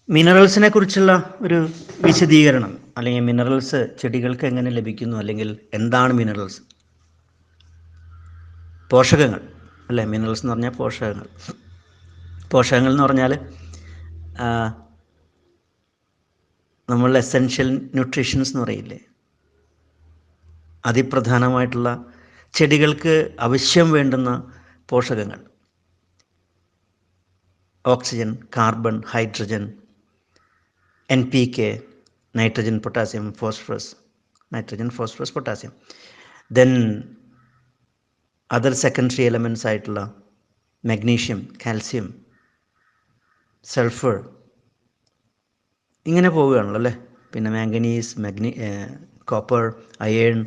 മിനറൽസിനെ കുറിച്ചുള്ള ഒരു വിശദീകരണം, അല്ലെങ്കിൽ മിനറൽസ് ചെടികൾക്ക് എങ്ങനെ ലഭിക്കുന്നു, അല്ലെങ്കിൽ എന്താണ് മിനറൽസ്? പോഷകങ്ങൾ അല്ലേ? മിനറൽസ് എന്ന് പറഞ്ഞാൽ പോഷകങ്ങൾ. പോഷകങ്ങൾ എന്ന് പറഞ്ഞാൽ നമ്മൾ എസെൻഷ്യൽ ന്യൂട്രീഷൻസ് എന്ന് പറയില്ലേ, അതിപ്രധാനമായിട്ടുള്ള ചെടികൾക്ക് ആവശ്യം വേണ്ടുന്ന പോഷകങ്ങൾ. Oxygen, carbon, hydrogen, NPK, nitrogen, potassium, phosphorus, nitrogen, phosphorus, potassium. Then other secondary elements ആയിട്ടുള്ള മഗ്നീഷ്യം, കാൽസ്യം, സൾഫർ, ഇങ്ങനെ പോവുകയാണല്ലോ അല്ലേ. പിന്നെ manganese, copper, iron,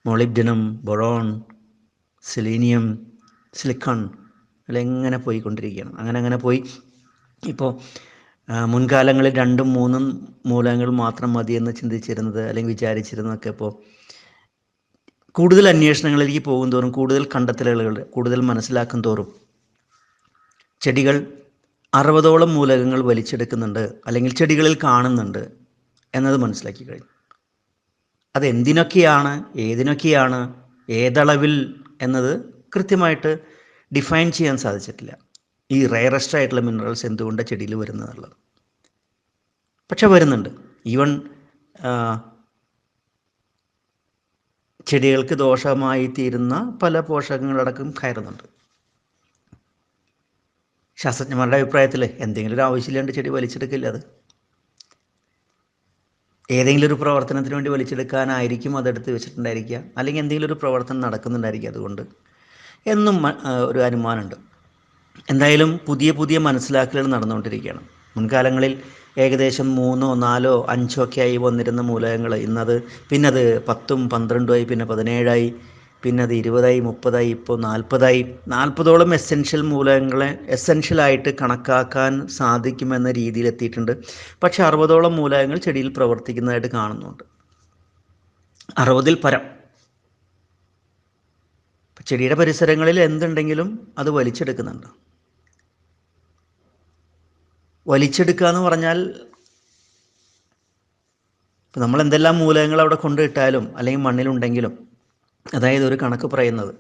molybdenum, boron, selenium, silicon, അല്ല ഇങ്ങനെ പോയിക്കൊണ്ടിരിക്കുകയാണ്. അങ്ങനെ പോയി ഇപ്പോൾ മുൻകാലങ്ങളിൽ 2ഉം 3ഉം മൂലകങ്ങൾ മാത്രം മതിയെന്ന് ചിന്തിച്ചിരുന്നത് അല്ലെങ്കിൽ വിചാരിച്ചിരുന്നതൊക്കെ ഇപ്പോൾ കൂടുതൽ അന്വേഷണങ്ങളിലേക്ക് പോകും തോറും, കൂടുതൽ കണ്ടെത്തലുകൾ കൂടുതൽ മനസ്സിലാക്കും തോറും ചെടികൾ 60ഓളം മൂലകങ്ങൾ വലിച്ചെടുക്കുന്നുണ്ട്, അല്ലെങ്കിൽ ചെടികളിൽ കാണുന്നുണ്ട് എന്നത് മനസ്സിലാക്കി കഴിഞ്ഞു. അതെന്തിനൊക്കെയാണ്, ഏതിനൊക്കെയാണ്, ഏതളവിൽ എന്നത് കൃത്യമായിട്ട് ഡിഫൈൻ ചെയ്യാൻ സാധിച്ചിട്ടില്ല. ഈ റെയറസ്റ്റ് ആയിട്ടുള്ള മിനറൽസ് എന്തുകൊണ്ട് ചെടിയിൽ വരുന്നതെന്നുള്ളത്. പക്ഷെ വരുന്നുണ്ട്. ഈവൻ ചെടികൾക്ക് ദോഷമായി തീരുന്ന പല പോഷകങ്ങളടക്കം കയറുന്നുണ്ട്. ശാസ്ത്രജ്ഞന്മാരുടെ അഭിപ്രായത്തിൽ എന്തെങ്കിലും ഒരു ആവശ്യമില്ലാണ്ട് ചെടി വലിച്ചെടുക്കില്ല. അത് ഏതെങ്കിലും ഒരു പ്രവർത്തനത്തിന് വേണ്ടി വലിച്ചെടുക്കാനായിരിക്കും അതെടുത്ത് വെച്ചിട്ടുണ്ടായിരിക്കുക, അല്ലെങ്കിൽ എന്തെങ്കിലും ഒരു പ്രവർത്തനം നടക്കുന്നുണ്ടായിരിക്കുക അതുകൊണ്ട് എന്നും ഒരു അനുമാനമുണ്ട്. എന്തായാലും പുതിയ മനസ്സിലാക്കലുകൾ നടന്നുകൊണ്ടിരിക്കുകയാണ്. മുൻകാലങ്ങളിൽ ഏകദേശം 3, 4, 5 ഒക്കെ ആയി വന്നിരുന്ന മൂലകങ്ങൾ ഇന്നത് പിന്നത് 10ഉം 12ഉം ആയി, പിന്നെ 17ആയി, പിന്നെ അത് 20ആയി, 30ആയി, ഇപ്പോൾ 40ആയി. 40ഓളം എസെൻഷ്യൽ മൂലകങ്ങളെ എസെൻഷ്യലായിട്ട് കണക്കാക്കാൻ സാധിക്കുമെന്ന രീതിയിൽ എത്തിയിട്ടുണ്ട്. പക്ഷേ 60ഓളം മൂലകങ്ങൾ ചെടിയിൽ പ്രവർത്തിക്കുന്നതായിട്ട് കാണുന്നുണ്ട്. 60ൽ പരം. ചെടിയുടെ പരിസരങ്ങളിൽ എന്തുണ്ടെങ്കിലും അത് വലിച്ചെടുക്കുന്നുണ്ട്. വലിച്ചെടുക്കുക എന്ന് പറഞ്ഞാൽ നമ്മൾ എന്തെല്ലാം മൂലകങ്ങൾ അവിടെ കൊണ്ടിട്ടാലും അല്ലെങ്കിൽ മണ്ണിലുണ്ടെങ്കിലും, അതായത് ഒരു കണക്ക് പറയുന്നത്,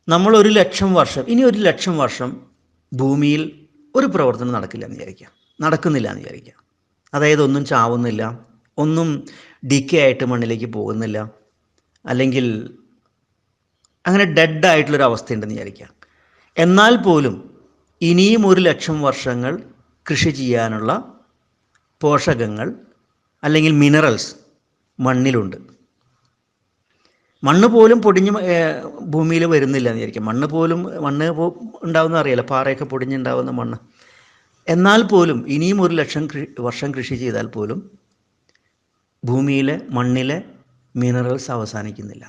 നമ്മൾ 1,00,000 വർഷം, ഇനി 1,00,000 വർഷം ഭൂമിയിൽ ഒരു പ്രവർത്തനം നടക്കുന്നില്ല എന്ന് വിചാരിക്കുക. അതായത് ഒന്നും ചാവുന്നില്ല, ഒന്നും ഡിക്കേ ആയിട്ട് മണ്ണിലേക്ക് പോകുന്നില്ല, അല്ലെങ്കിൽ അങ്ങനെ ഡെഡ് ആയിട്ടുള്ളൊരു അവസ്ഥയുണ്ടെന്ന് വിചാരിക്കുക. എന്നാൽ പോലും ഇനിയും 1,00,000 വർഷങ്ങൾ കൃഷി ചെയ്യാനുള്ള പോഷകങ്ങൾ അല്ലെങ്കിൽ മിനറൽസ് മണ്ണിലുണ്ട്. മണ്ണ് പോലും പൊടിഞ്ഞ് ഭൂമിയിൽ വരുന്നില്ല എന്ന് വിചാരിക്കും. മണ്ണ് ഉണ്ടാവുന്ന അറിയാലോ, പാറയൊക്കെ പൊടിഞ്ഞുണ്ടാവുന്ന മണ്ണ്. എന്നാൽ പോലും ഇനിയും 1,00,000 വർഷം കൃഷി ചെയ്താൽ പോലും ഭൂമിയിലെ മണ്ണിലെ മിനറൽസ് അവസാനിക്കുന്നില്ല.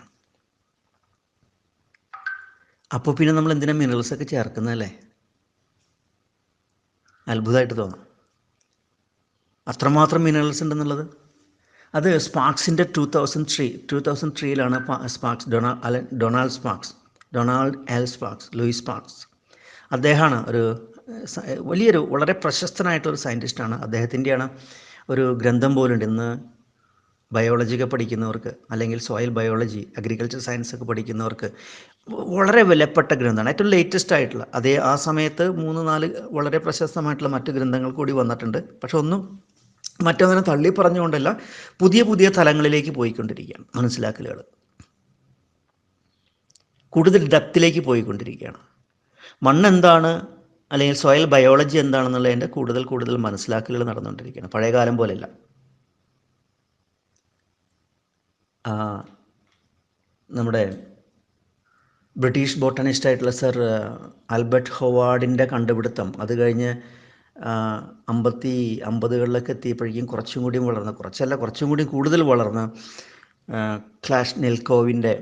അപ്പോൾ പിന്നെ നമ്മൾ എന്തിനാ മിനറൽസൊക്കെ ചേർക്കുന്നതല്ലേ? അത്ഭുതമായിട്ട് തോന്നും, അത്രമാത്രം മിനറൽസ് ഉണ്ടെന്നുള്ളത്. അത് സ്പാർക്സിൻ്റെ 2003ലാണ് Donald L Sparks, Louis Sparks. അദ്ദേഹമാണ് ഒരു വളരെ പ്രശസ്തനായിട്ടുള്ളൊരു സയൻറ്റിസ്റ്റാണ്. അദ്ദേഹത്തിൻ്റെയാണ് ഒരു ഗ്രന്ഥം പോലുണ്ട്. ഇന്ന് ബയോളജിയൊക്കെ പഠിക്കുന്നവർക്ക്, അല്ലെങ്കിൽ സോയിൽ ബയോളജി, അഗ്രികൾച്ചർ സയൻസ് ഒക്കെ പഠിക്കുന്നവർക്ക് വളരെ വിലപ്പെട്ട ഗ്രന്ഥമാണ്. ഏറ്റവും ലേറ്റസ്റ്റ് ആയിട്ടുള്ള, ആ സമയത്ത് 3-4 വളരെ പ്രശസ്തമായിട്ടുള്ള മറ്റ് ഗ്രന്ഥങ്ങൾ കൂടി വന്നിട്ടുണ്ട്. പക്ഷെ മറ്റൊന്നിനെ തള്ളി പറഞ്ഞുകൊണ്ടല്ല, പുതിയ തലങ്ങളിലേക്ക് പോയിക്കൊണ്ടിരിക്കുകയാണ് മനസ്സിലാക്കലുകൾ. കൂടുതൽ ഡെപ്തിലേക്ക് പോയിക്കൊണ്ടിരിക്കുകയാണ്. മണ്ണെന്താണ്, അല്ലെങ്കിൽ സോയിൽ ബയോളജി എന്താണെന്നുള്ളതിൻ്റെ കൂടുതൽ മനസ്സിലാക്കലുകൾ നടന്നുകൊണ്ടിരിക്കുകയാണ്. പഴയ കാലം പോലെയല്ല. നമ്മുടെ ബ്രിട്ടീഷ് ബോട്ടണിസ്റ്റായിട്ടുള്ള സർ ആൽബർട്ട് ഹൊവാർഡിൻ്റെ കണ്ടുപിടുത്തം, അത് കഴിഞ്ഞ് 50കളിലൊക്കെ എത്തിയപ്പോഴേക്കും കുറച്ചും കൂടി കൂടുതൽ വളർന്ന് ക്ലാഷ് നെൽക്കോവിൻ്റെ,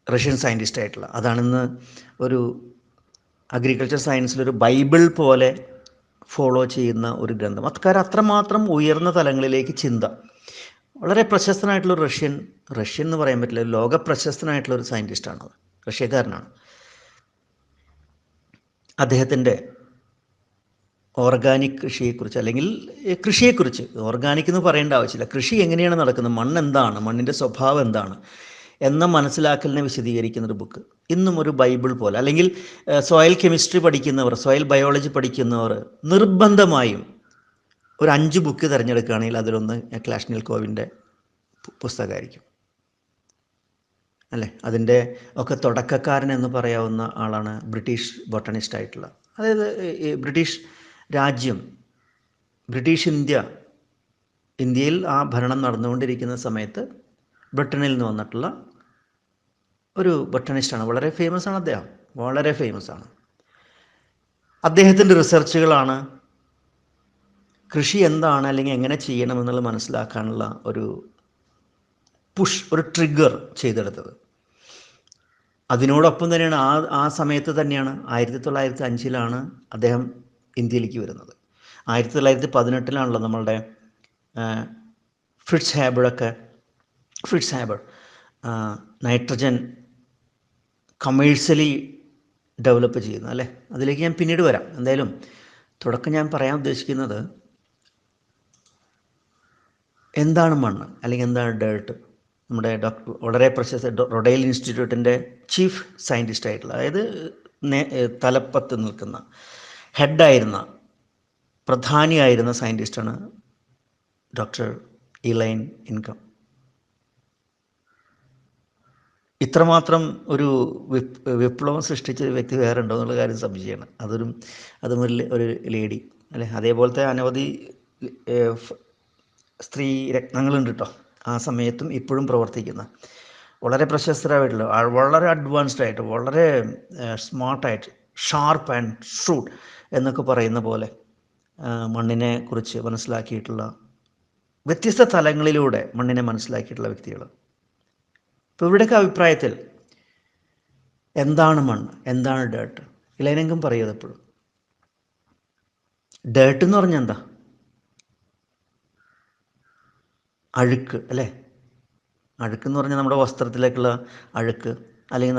റഷ്യൻ സയൻറ്റിസ്റ്റ് ആയിട്ടുള്ള, അതാണിന്ന് ഒരു അഗ്രികൾച്ചർ സയൻസിലൊരു ബൈബിൾ പോലെ ഫോളോ ചെയ്യുന്ന ഒരു ഗ്രന്ഥം. അത്രമാത്രം ഉയർന്ന തലങ്ങളിലേക്ക് ചിന്ത. വളരെ പ്രശസ്തനായിട്ടുള്ളൊരു റഷ്യൻ എന്ന് പറയാൻ പറ്റില്ല, ലോക പ്രശസ്തനായിട്ടുള്ളൊരു സയൻറ്റിസ്റ്റാണത്, റഷ്യക്കാരനാണ്. അദ്ദേഹത്തിൻ്റെ ഓർഗാനിക് കൃഷിയെക്കുറിച്ച്, അല്ലെങ്കിൽ കൃഷിയെക്കുറിച്ച്, ഓർഗാനിക് എന്ന് പറയേണ്ട ആവശ്യമില്ല, കൃഷി എങ്ങനെയാണ് നടക്കുന്നത്, മണ്ണ് എന്താണ്, മണ്ണിൻ്റെ സ്വഭാവം എന്താണ് എന്ന മനസ്സിലാക്കലിനെ വിശദീകരിക്കുന്ന ഒരു ബുക്ക്. ഇന്നും ഒരു ബൈബിൾ പോലെ, അല്ലെങ്കിൽ സോയിൽ കെമിസ്ട്രി പഠിക്കുന്നവർ, സോയിൽ ബയോളജി പഠിക്കുന്നവർ നിർബന്ധമായും ഒരു 5 ബുക്ക് തിരഞ്ഞെടുക്കുകയാണെങ്കിൽ അതിലൊന്ന് ക്ലാഷ്നിൽക്കോവിൻ്റെ പുസ്തകമായിരിക്കും അല്ലേ. അതിൻ്റെ ഒക്കെ തുടക്കക്കാരൻ എന്ന് പറയാവുന്ന ആളാണ് ബ്രിട്ടീഷ് ബൊട്ടണിസ്റ്റ് ആയിട്ടുള്ള, അതായത് ബ്രിട്ടീഷ് രാജ്യം, ബ്രിട്ടീഷ് ഇന്ത്യയിൽ ആ ഭരണം നടന്നുകൊണ്ടിരിക്കുന്ന സമയത്ത് ബ്രിട്ടനിൽ നിന്ന് വന്നിട്ടുള്ള ഒരു ബൊട്ടണിസ്റ്റാണ്. വളരെ ഫേമസ് ആണ് അദ്ദേഹം, വളരെ ഫേമസ് ആണ്. അദ്ദേഹത്തിൻ്റെ റിസർച്ചുകളാണ് കൃഷി എന്താണ്, അല്ലെങ്കിൽ എങ്ങനെ ചെയ്യണമെന്നുള്ളത് മനസ്സിലാക്കാനുള്ള ഒരു ഒരു ട്രിഗർ ചെയ്തെടുത്തത്. അതിനോടൊപ്പം തന്നെയാണ് ആ സമയത്ത് തന്നെയാണ് 1905 അദ്ദേഹം ഇന്ത്യയിലേക്ക് വരുന്നത്. 1918 നമ്മളുടെ Fritz harbour nitrogen commercially develop ചെയ്യുന്നത് അല്ലേ. അതിലേക്ക് ഞാൻ പിന്നീട് വരാം. എന്തായാലും തുടക്കം ഞാൻ പറയാൻ ഉദ്ദേശിക്കുന്നത് എന്താണ് മണ്ണ്, അല്ലെങ്കിൽ എന്താണ് ഡേർട്ട്. നമ്മുടെ വളരെ പ്രശസ്ത റൊഡേൽ ഇൻസ്റ്റിറ്റ്യൂട്ടിൻ്റെ ചീഫ് സയൻറ്റിസ്റ്റ് ആയിട്ടുള്ള, അതായത് തലപ്പത്ത് നിൽക്കുന്ന, ഹെഡായിരുന്ന, പ്രധാനിയായിരുന്ന സയൻറ്റിസ്റ്റാണ് ഡോക്ടർ ഇലൈൻ ഇൻകം. ഇത്രമാത്രം ഒരു വിപ്ലവം സൃഷ്ടിച്ച വ്യക്തി വേറെ ഉണ്ടോ എന്നുള്ള കാര്യം സംശയമാണ്. അതും ഒരു ലേഡി അല്ലേ. അതേപോലത്തെ അനവധി സ്ത്രീ രത്നങ്ങളുണ്ട് കേട്ടോ, ആ സമയത്തും ഇപ്പോഴും പ്രവർത്തിക്കുന്ന, വളരെ പ്രശസ്തരായിട്ടുള്ള, വളരെ അഡ്വാൻസ്ഡ് ആയിട്ട്, വളരെ സ്മാർട്ടായിട്ട്, ഷാർപ്പ് ആൻഡ് ഷ്രൂഡ് എന്നൊക്കെ പറയുന്ന പോലെ മണ്ണിനെ കുറിച്ച് മനസ്സിലാക്കിയിട്ടുള്ള, വ്യത്യസ്ത തലങ്ങളിലൂടെ മണ്ണിനെ മനസ്സിലാക്കിയിട്ടുള്ള വ്യക്തികൾ. ഇപ്പോൾ ഇവിടെയൊക്കെ അഭിപ്രായത്തിൽ എന്താണ് മണ്ണ്, എന്താണ് ഡേർട്ട്, ഇലൈനെങ്കും പറയുന്നത് എപ്പോഴും ഡേർട്ട് എന്ന് പറഞ്ഞാൽ എന്താ, അഴുക്ക് അല്ലേ. അഴുക്കെന്ന് പറഞ്ഞാൽ നമ്മുടെ വസ്ത്രത്തിലേക്കുള്ള അഴുക്ക്, അല്ലെങ്കിൽ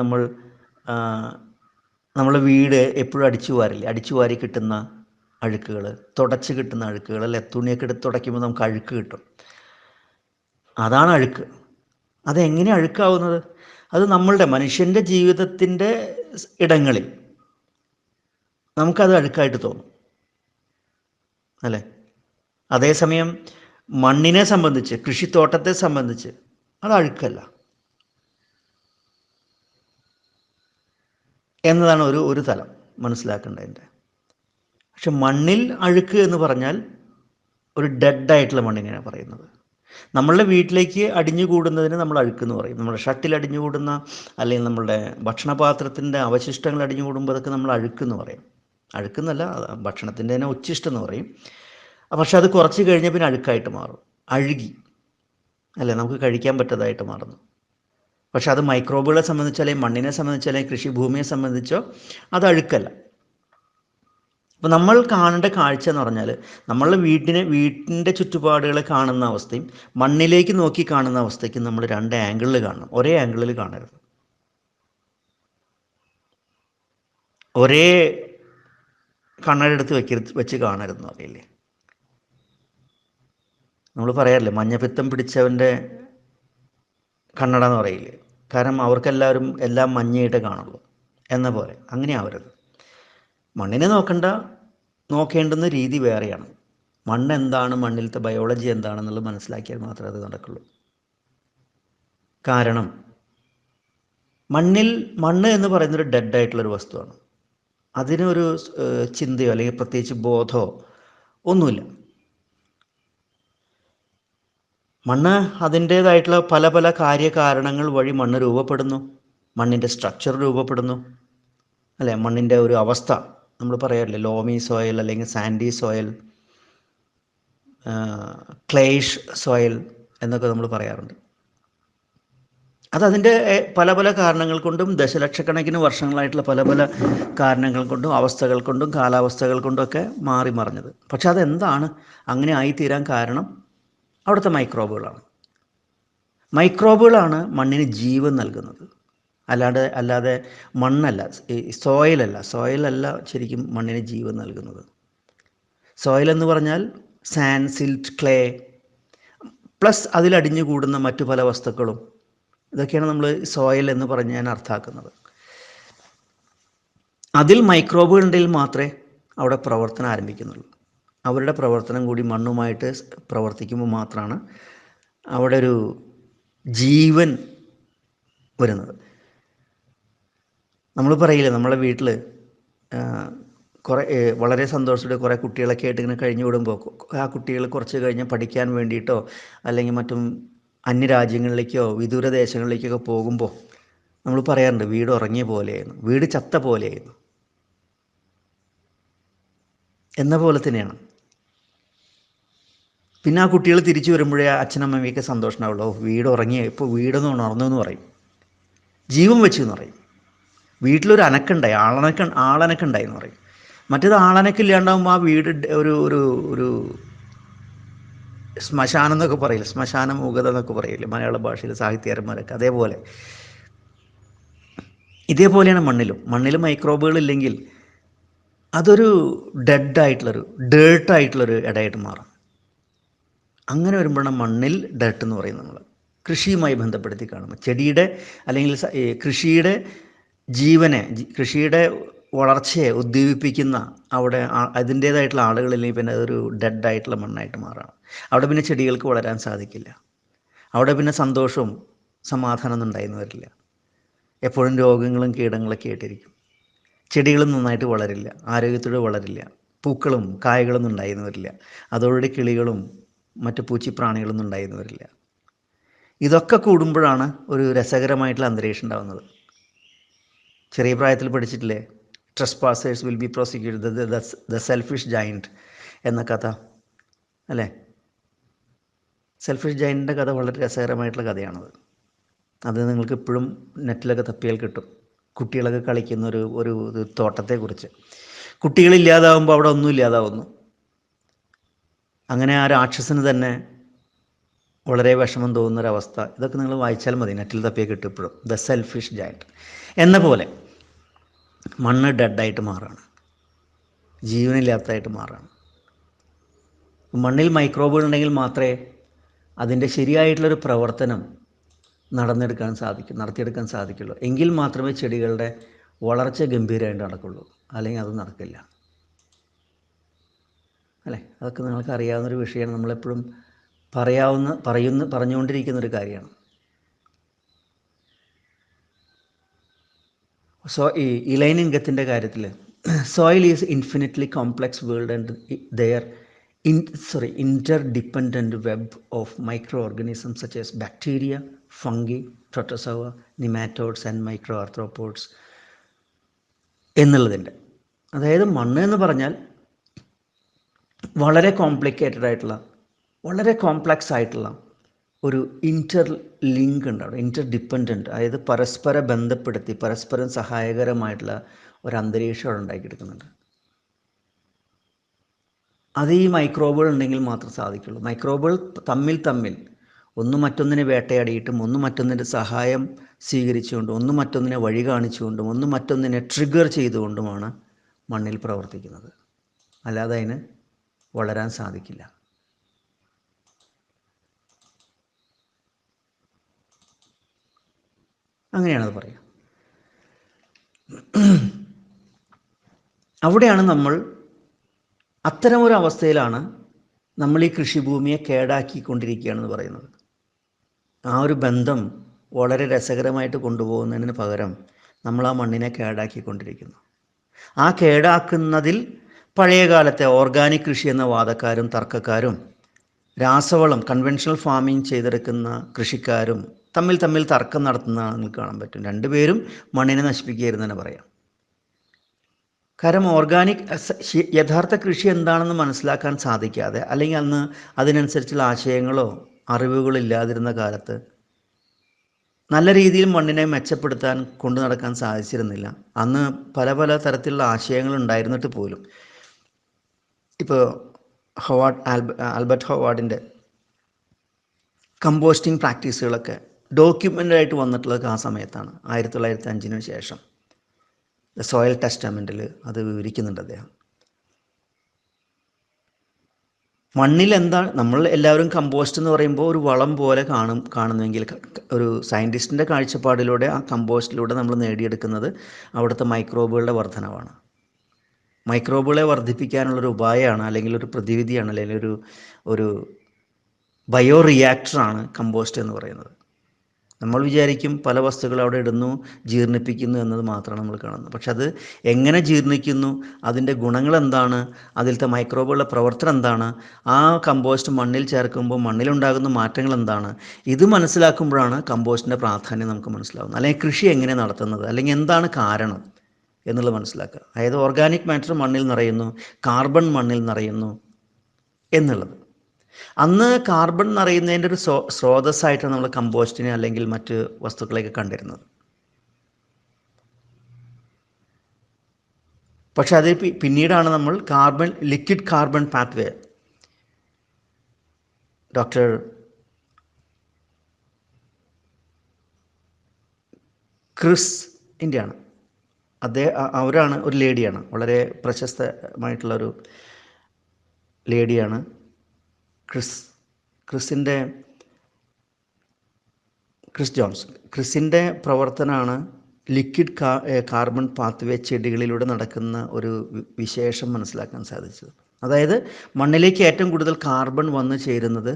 നമ്മൾ വീട് എപ്പോഴും അടിച്ചു വാരി കിട്ടുന്ന അഴുക്കുകൾ, തുടച്ച് കിട്ടുന്ന അഴുക്കുകൾ അല്ലേ. തുണിയൊക്കെ എടുത്ത് തുടയ്ക്കുമ്പോൾ നമുക്ക് അഴുക്ക് കിട്ടും, അതാണ് അഴുക്ക്. അതെങ്ങനെ അഴുക്കാവുന്നത്? അത് മനുഷ്യൻ്റെ ജീവിതത്തിൻ്റെ ഇടങ്ങളിൽ നമുക്കത് അഴുക്കായിട്ട് തോന്നും അല്ലേ. അതേസമയം മണ്ണിനെ സംബന്ധിച്ച്, കൃഷിത്തോട്ടത്തെ സംബന്ധിച്ച് അത് അഴുക്കല്ല എന്നതാണ് ഒരു തലം മനസ്സിലാക്കേണ്ടതിൻ്റെ. പക്ഷെ മണ്ണിൽ അഴുക്ക് എന്ന് പറഞ്ഞാൽ ഒരു ഡെഡായിട്ടുള്ള മണ്ണിനെയാണ് പറയുന്നത്. നമ്മളുടെ വീട്ടിലേക്ക് അടിഞ്ഞുകൂടുന്നതിന് നമ്മൾ അഴുക്കെന്ന് പറയും. നമ്മുടെ ഷട്ടിൽ അടിഞ്ഞുകൂടുന്ന, അല്ലെങ്കിൽ നമ്മളുടെ ഭക്ഷണപാത്രത്തിൻ്റെ അവശിഷ്ടങ്ങൾ അടിഞ്ഞുകൂടുമ്പോൾ അതൊക്കെ നമ്മൾ അഴുക്കെന്ന് പറയും. അഴുക്കെന്നല്ല, ഭക്ഷണത്തിൻ്റെ തന്നെ ഉച്ഛിഷ്ടം എന്ന് പറയും. പക്ഷെ അത് കുറച്ച് കഴിഞ്ഞാൽ പിന്നെ അഴുക്കായിട്ട് മാറും, അഴുകി അല്ലേ, നമുക്ക് കഴിക്കാൻ പറ്റാതായിട്ട് മാറുന്നു. പക്ഷെ അത് മൈക്രോബുകളെ സംബന്ധിച്ചോ, അല്ലെങ്കിൽ മണ്ണിനെ സംബന്ധിച്ചോ, അല്ലെങ്കിൽ കൃഷിഭൂമിയെ സംബന്ധിച്ചോ അത് അഴുക്കല്ല. അപ്പോൾ നമ്മൾ കാണേണ്ട കാഴ്ച എന്ന് പറഞ്ഞാൽ, നമ്മളുടെ വീട്ടിൻ്റെ ചുറ്റുപാടുകളെ കാണുന്ന അവസ്ഥയും മണ്ണിലേക്ക് നോക്കി കാണുന്ന അവസ്ഥയ്ക്കും നമ്മൾ 2 ആംഗിളിൽ കാണണം, ഒരേ ആംഗിളിൽ കാണരുത്. ഒരേ കണ്ണടെടുത്ത് വെച്ച് കാണരുതെന്ന് പറയില്ലേ. നമ്മൾ പറയാറില്ലേ, മഞ്ഞപ്പിത്തം പിടിച്ചവൻ്റെ കണ്ണട എന്ന് പറയില്ലേ. കാരണം അവർക്കെല്ലാവരും എല്ലാം മഞ്ഞയായിട്ട് കാണുള്ളൂ എന്ന പോലെ. അങ്ങനെ ആവരുത്. മണ്ണിനെ നോക്കേണ്ടുന്ന രീതി വേറെയാണ്. മണ്ണ് എന്താണ്, മണ്ണിലത്തെ ബയോളജി എന്താണെന്നുള്ളത് മനസ്സിലാക്കിയാൽ മാത്രമേ അത് നടക്കുള്ളൂ. കാരണം മണ്ണ് എന്ന് പറയുന്നൊരു ഡെഡായിട്ടുള്ളൊരു വസ്തുവാണ്. അതിനൊരു ചിന്തയോ അല്ലെങ്കിൽ പ്രത്യേകിച്ച് ബോധമോ ഒന്നുമില്ല. മണ്ണ് അതിൻ്റേതായിട്ടുള്ള പല പല കാര്യകാരണങ്ങൾ വഴി മണ്ണ് രൂപപ്പെടുന്നു, മണ്ണിൻ്റെ സ്ട്രക്ചർ രൂപപ്പെടുന്നു അല്ലേ. മണ്ണിൻ്റെ ഒരു അവസ്ഥ നമ്മൾ പറയാറില്ലേ, ലോമി സോയിൽ അല്ലെങ്കിൽ സാൻഡി സോയിൽ, ക്ലേഷ് സോയിൽ എന്നൊക്കെ നമ്മൾ പറയാറുണ്ട്. അതതിൻ്റെ പല പല കാരണങ്ങൾ കൊണ്ടും, ദശലക്ഷക്കണക്കിന് വർഷങ്ങളായിട്ടുള്ള പല പല കാരണങ്ങൾ കൊണ്ടും, അവസ്ഥകൾ കൊണ്ടും, കാലാവസ്ഥകൾ കൊണ്ടുമൊക്കെ മാറി മറിഞ്ഞത്. പക്ഷെ അതെന്താണ് അങ്ങനെ ആയിത്തീരാൻ കാരണം? അവിടുത്തെ മൈക്രോബുകളാണ് മണ്ണിന് ജീവൻ നൽകുന്നത്. അല്ലാതെ മണ്ണല്ല, സോയിലല്ല ശരിക്കും മണ്ണിന് ജീവൻ നൽകുന്നത്. സോയിൽ എന്ന് പറഞ്ഞാൽ സാൻഡ്, സിൽറ്റ്, ക്ലേ പ്ലസ് അതിലടിഞ്ഞു കൂടുന്ന മറ്റു പല വസ്തുക്കളും, ഇതൊക്കെയാണ് നമ്മൾ സോയിൽ എന്ന് പറഞ്ഞ് ഞാൻ അർത്ഥമാക്കുന്നത്. അതിൽ മൈക്രോബുകൾ ഉണ്ടെങ്കിൽ മാത്രമേ അവിടെ പ്രവർത്തനം ആരംഭിക്കുന്നുള്ളൂ. അവരുടെ പ്രവർത്തനം കൂടി മണ്ണുമായിട്ട് പ്രവർത്തിക്കുമ്പോൾ മാത്രമാണ് അവിടെ ഒരു ജീവൻ വരുന്നത്. നമ്മൾ പറയില്ലേ, നമ്മളെ വീട്ടിൽ വളരെ സന്തോഷത്തോടെ കുറേ കുട്ടികളൊക്കെ ആയിട്ട് ഇങ്ങനെ കഴിഞ്ഞു വിടുമ്പോൾ ആ കുട്ടികൾ കുറച്ച് കഴിഞ്ഞ് പഠിക്കാൻ വേണ്ടിയിട്ടോ അല്ലെങ്കിൽ മറ്റും അന്യരാജ്യങ്ങളിലേക്കോ വിദൂര ദേശങ്ങളിലേക്കൊക്കെ പോകുമ്പോൾ നമ്മൾ പറയാറുണ്ട്, വീട് ഉറങ്ങിയ പോലെയായിരുന്നു, വീട് ചത്ത പോലെയായിരുന്നു എന്ന പോലെ തന്നെയാണ്. പിന്നെ ആ കുട്ടികൾ തിരിച്ചു വരുമ്പോഴേ അച്ഛനമ്മയൊക്കെ സന്തോഷം ഉണ്ടാവുള്ളൂ, വീട് ഉറങ്ങിയ, ഇപ്പോൾ വീടൊന്നും ഉണർന്നു എന്ന് പറയും, ജീവൻ വെച്ചു എന്ന് പറയും. വീട്ടിലൊരു അനക്കുണ്ടായി, ആളനക്കുണ്ടായി എന്ന് പറയും. മറ്റേത് ആളനക്കില്ലാണ്ടാകുമ്പോൾ ആ വീട് ഒരു ഒരു ഒരു ശ്മശാനം എന്നൊക്കെ പറയില്ല, ശ്മശാന മൂകത എന്നൊക്കെ പറയില്ല മലയാള ഭാഷയിൽ സാഹിത്യകാരന്മാരൊക്കെ. ഇതേപോലെയാണ് മണ്ണിൽ മൈക്രോബുകൾ ഇല്ലെങ്കിൽ അതൊരു ഡേർട്ടായിട്ടുള്ളൊരു ഇടയായിട്ട് മാറും. അങ്ങനെ വരുമ്പോഴാണ് മണ്ണിൽ ഡേർട്ട് എന്ന് പറയുന്നത്. നമ്മൾ കൃഷിയുമായി ബന്ധപ്പെടുത്തി കാണുമ്പോൾ ചെടിയുടെ അല്ലെങ്കിൽ കൃഷിയുടെ ജീവനെ, കൃഷിയുടെ വളർച്ചയെ ഉദ്ദീപിപ്പിക്കുന്ന അവിടെ അതിൻ്റേതായിട്ടുള്ള ആളുകളില്ലെങ്കിൽ പിന്നെ അതൊരു ഡെഡായിട്ടുള്ള മണ്ണായിട്ട് മാറുകയാണ്. അവിടെ പിന്നെ ചെടികൾക്ക് വളരാൻ സാധിക്കില്ല. അവിടെ പിന്നെ സന്തോഷവും സമാധാനമൊന്നും ഉണ്ടായിരുന്നു വരില്ല. എപ്പോഴും രോഗങ്ങളും കീടങ്ങളൊക്കെ ആയിട്ടിരിക്കും. ചെടികളും നന്നായിട്ട് വളരില്ല, ആരോഗ്യത്തോടെ വളരില്ല, പൂക്കളും കായകളൊന്നും ഉണ്ടായിരുന്നു വരില്ല. അതോടെ കിളികളും മറ്റു പൂച്ചിപ്രാണികളൊന്നും ഉണ്ടായിരുന്നു വരില്ല. ഇതൊക്കെ കൂടുമ്പോഴാണ് ഒരു രസകരമായിട്ടുള്ള അന്തരീക്ഷം ഉണ്ടാകുന്നത്. ചെറിയ പ്രായത്തിൽ പഠിച്ചിട്ടില്ലേ, trespassers will be prosecuted, the selfish giant എന്ന കഥ അല്ലേ? സെൽഫിഷ് ജയൻറ്റിൻ്റെ കഥ വളരെ രസകരമായിട്ടുള്ള കഥയാണത്. അത് നിങ്ങൾക്ക് ഇപ്പോഴും നെറ്റിലൊക്കെ തപ്പിയാൽ കിട്ടും. കുട്ടികളൊക്കെ കളിക്കുന്ന ഒരു തോട്ടത്തെക്കുറിച്ച്. കുട്ടികളില്ലാതാവുമ്പോൾ അവിടെ ഒന്നും ഇല്ലാതാവുന്നു. അങ്ങനെ ആ രാക്ഷസന് തന്നെ വളരെ വിഷമം തോന്നുന്നൊരവസ്ഥ. ഇതൊക്കെ നിങ്ങൾ വായിച്ചാൽ മതി, നെറ്റിൽ തപ്പിയാൽ കിട്ടും ഇപ്പോഴും. ദ സെൽഫിഷ് ജയൻറ്റ് എന്ന പോലെ മണ്ണ് ഡെഡായിട്ട് മാറുകയാണ്, ജീവനില്ലാത്തതായിട്ട് മാറുകയാണ്. മണ്ണിൽ മൈക്രോബുകൾ ഉണ്ടെങ്കിൽ മാത്രമേ അതിൻ്റെ ശരിയായിട്ടുള്ളൊരു പ്രവർത്തനം നടത്തിയെടുക്കാൻ സാധിക്കുള്ളൂ. എങ്കിൽ മാത്രമേ ചെടികളുടെ വളർച്ച ഗംഭീരമായിട്ട് നടക്കുള്ളൂ, അല്ലെങ്കിൽ അത് നടക്കില്ല അല്ലേ? അതൊക്കെ നിങ്ങൾക്ക് അറിയാവുന്നൊരു വിഷയമാണ്. നമ്മളെപ്പോഴും പറഞ്ഞുകൊണ്ടിരിക്കുന്നൊരു കാര്യമാണ്. ഈ ഇലൈനിൻഗത്തിൻ്റെ കാര്യത്തിൽ soil is infinitely complex world and their interdependent web of microorganisms such as bacteria, fungi, protozoa, nematodes and microarthropods എന്നുള്ളതിൻ്റെ. അതായത് മണ്ണ് എന്ന് പറഞ്ഞാൽ വളരെ കോംപ്ലിക്കേറ്റഡ് ആയിട്ടുള്ള, വളരെ കോംപ്ലക്സ് ആയിട്ടുള്ള ഒരു ലിങ്ക് ഉണ്ട് അവിടെ, ഇൻ്റർഡിപ്പെൻഡൻറ്റ്. അതായത് പരസ്പര ബന്ധപ്പെടുത്തി പരസ്പരം സഹായകരമായിട്ടുള്ള ഒരു അന്തരീക്ഷം അവിടെ ഉണ്ടാക്കിയെടുക്കുന്നുണ്ട്. അത് ഈ മൈക്രോബുകൾ ഉണ്ടെങ്കിൽ മാത്രം സാധിക്കുള്ളൂ. മൈക്രോബുകൾ തമ്മിൽ ഒന്ന് മറ്റൊന്നിനെ വേട്ടയാടിയിട്ടും ഒന്ന് മറ്റൊന്നിൻ്റെ സഹായം സ്വീകരിച്ചുകൊണ്ടും ഒന്ന് മറ്റൊന്നിനെ വഴി കാണിച്ചുകൊണ്ടും ഒന്ന് മറ്റൊന്നിനെ ട്രിഗർ ചെയ്തുകൊണ്ടുമാണ് മണ്ണിൽ പ്രവർത്തിക്കുന്നത്. അല്ലാതെ അതിന് വളരാൻ സാധിക്കില്ല. അങ്ങനെയാണത് പറയുക. അവിടെയാണ് നമ്മൾ, അത്തരമൊരു അവസ്ഥയിലാണ് നമ്മൾ ഈ കൃഷിഭൂമിയെ കേടാക്കിക്കൊണ്ടിരിക്കുകയാണെന്ന് പറയുന്നത്. ആ ഒരു ബന്ധം വളരെ രസകരമായിട്ട് കൊണ്ടുപോകുന്നതിന് പകരം നമ്മൾ ആ മണ്ണിനെ കേടാക്കിക്കൊണ്ടിരിക്കുന്നു. ആ കേടാക്കുന്നതിൽ പഴയ കാലത്തെ ഓർഗാനിക് കൃഷി എന്ന വാദക്കാരും തർക്കക്കാരും രാസവളം കൺവെൻഷണൽ ഫാമിംഗ് ചെയ്തെടുക്കുന്ന കൃഷിക്കാരും തമ്മിൽ തർക്കം നടത്തുന്നതാണ് നിങ്ങൾക്ക് കാണാൻ പറ്റും. രണ്ടുപേരും മണ്ണിനെ നശിപ്പിക്കുകയായിരുന്നു തന്നെ പറയാം. കാരണം യഥാർത്ഥ കൃഷി എന്താണെന്ന് മനസ്സിലാക്കാൻ സാധിക്കാതെ, അല്ലെങ്കിൽ അന്ന് അതിനനുസരിച്ചുള്ള ആശയങ്ങളോ അറിവുകളോ ഇല്ലാതിരുന്ന കാലത്ത് നല്ല രീതിയിൽ മണ്ണിനെ മെച്ചപ്പെടുത്താൻ കൊണ്ടു നടക്കാൻ സാധിച്ചിരുന്നില്ല. അന്ന് പല തരത്തിലുള്ള ആശയങ്ങൾ ഉണ്ടായിരുന്നിട്ട് പോലും. ഇപ്പോൾ ആൽബർട്ട് ഹോവാർഡിൻ്റെ കമ്പോസ്റ്റിംഗ് പ്രാക്ടീസുകളൊക്കെ ഡോക്യുമെൻ്റായിട്ട് വന്നിട്ടുള്ളത് ആ സമയത്താണ്, 1905 ശേഷം. സോയിൽ ടെസ്റ്റമെൻറ്റിൽ അത് വിവരിക്കുന്നുണ്ട് അദ്ദേഹം. മണ്ണിൽ എന്താണ് നമ്മൾ എല്ലാവരും കമ്പോസ്റ്റ് എന്ന് പറയുമ്പോൾ ഒരു വളം പോലെ കാണുന്നുവെങ്കിൽ ഒരു സയൻറ്റിസ്റ്റിൻ്റെ കാഴ്ചപ്പാടിലൂടെ ആ കമ്പോസ്റ്റിലൂടെ നമ്മൾ നേടിയെടുക്കുന്നത് അവിടുത്തെ മൈക്രോബുകളുടെ വർധനവാണ്. മൈക്രോബുകളെ വർദ്ധിപ്പിക്കാനുള്ളൊരു ഉപായമാണ്, അല്ലെങ്കിൽ ഒരു പ്രതിവിധിയാണ്, അല്ലെങ്കിൽ ഒരു ബയോ റിയാക്ടറാണ് കമ്പോസ്റ്റ് എന്ന് പറയുന്നത്. നമ്മൾ വിചാരിക്കും പല വസ്തുക്കൾ അവിടെ ഇടുന്നു, ജീർണിപ്പിക്കുന്നു എന്നത് മാത്രമാണ് നമ്മൾ കാണുന്നത്. പക്ഷെ അത് എങ്ങനെ ജീർണിക്കുന്നു, അതിൻ്റെ ഗുണങ്ങൾ എന്താണ്, അതിലത്തെ മൈക്രോബുകളുടെ പ്രവർത്തനം എന്താണ്, ആ കമ്പോസ്റ്റ് മണ്ണിൽ ചേർക്കുമ്പോൾ മണ്ണിലുണ്ടാകുന്ന മാറ്റങ്ങൾ എന്താണ്, ഇത് മനസ്സിലാക്കുമ്പോഴാണ് കമ്പോസ്റ്റിൻ്റെ പ്രാധാന്യം നമുക്ക് മനസ്സിലാവുന്നത്. അല്ലെങ്കിൽ കൃഷി എങ്ങനെ നടത്തുന്നത്, അല്ലെങ്കിൽ എന്താണ് കാരണം എന്നുള്ളത് മനസ്സിലാക്കുക. അതായത് ഓർഗാനിക് മാറ്റർ മണ്ണിൽ നിറയുന്നു, കാർബൺ മണ്ണിൽ നിറയുന്നു എന്നുള്ളത്. അന്ന് കാർബൺ നിറയുന്നതിൻ്റെ ഒരു സ്രോതസ്സായിട്ടാണ് നമ്മൾ കമ്പോസ്റ്റിനെ അല്ലെങ്കിൽ മറ്റ് വസ്തുക്കളെയൊക്കെ കണ്ടിരുന്നത്. പക്ഷെ അത് പിന്നീടാണ് നമ്മൾ liquid carbon pathway, doctor Chris ഇന്ത്യയാണ് അവരാണ്, ഒരു ലേഡിയാണ്, വളരെ പ്രശസ്തമായിട്ടുള്ളൊരു ലേഡിയാണ് ക്രിസ് ജോൺസ്. ക്രിസിൻ്റെ പ്രവർത്തനമാണ് ലിക്വിഡ് കാർബൺ പാത്വേ ചെടികളിലൂടെ നടക്കുന്ന ഒരു വിശേഷം മനസ്സിലാക്കാൻ സാധിച്ചത്. അതായത് മണ്ണിലേക്ക് ഏറ്റവും കൂടുതൽ കാർബൺ വന്നു ചേരുന്നത്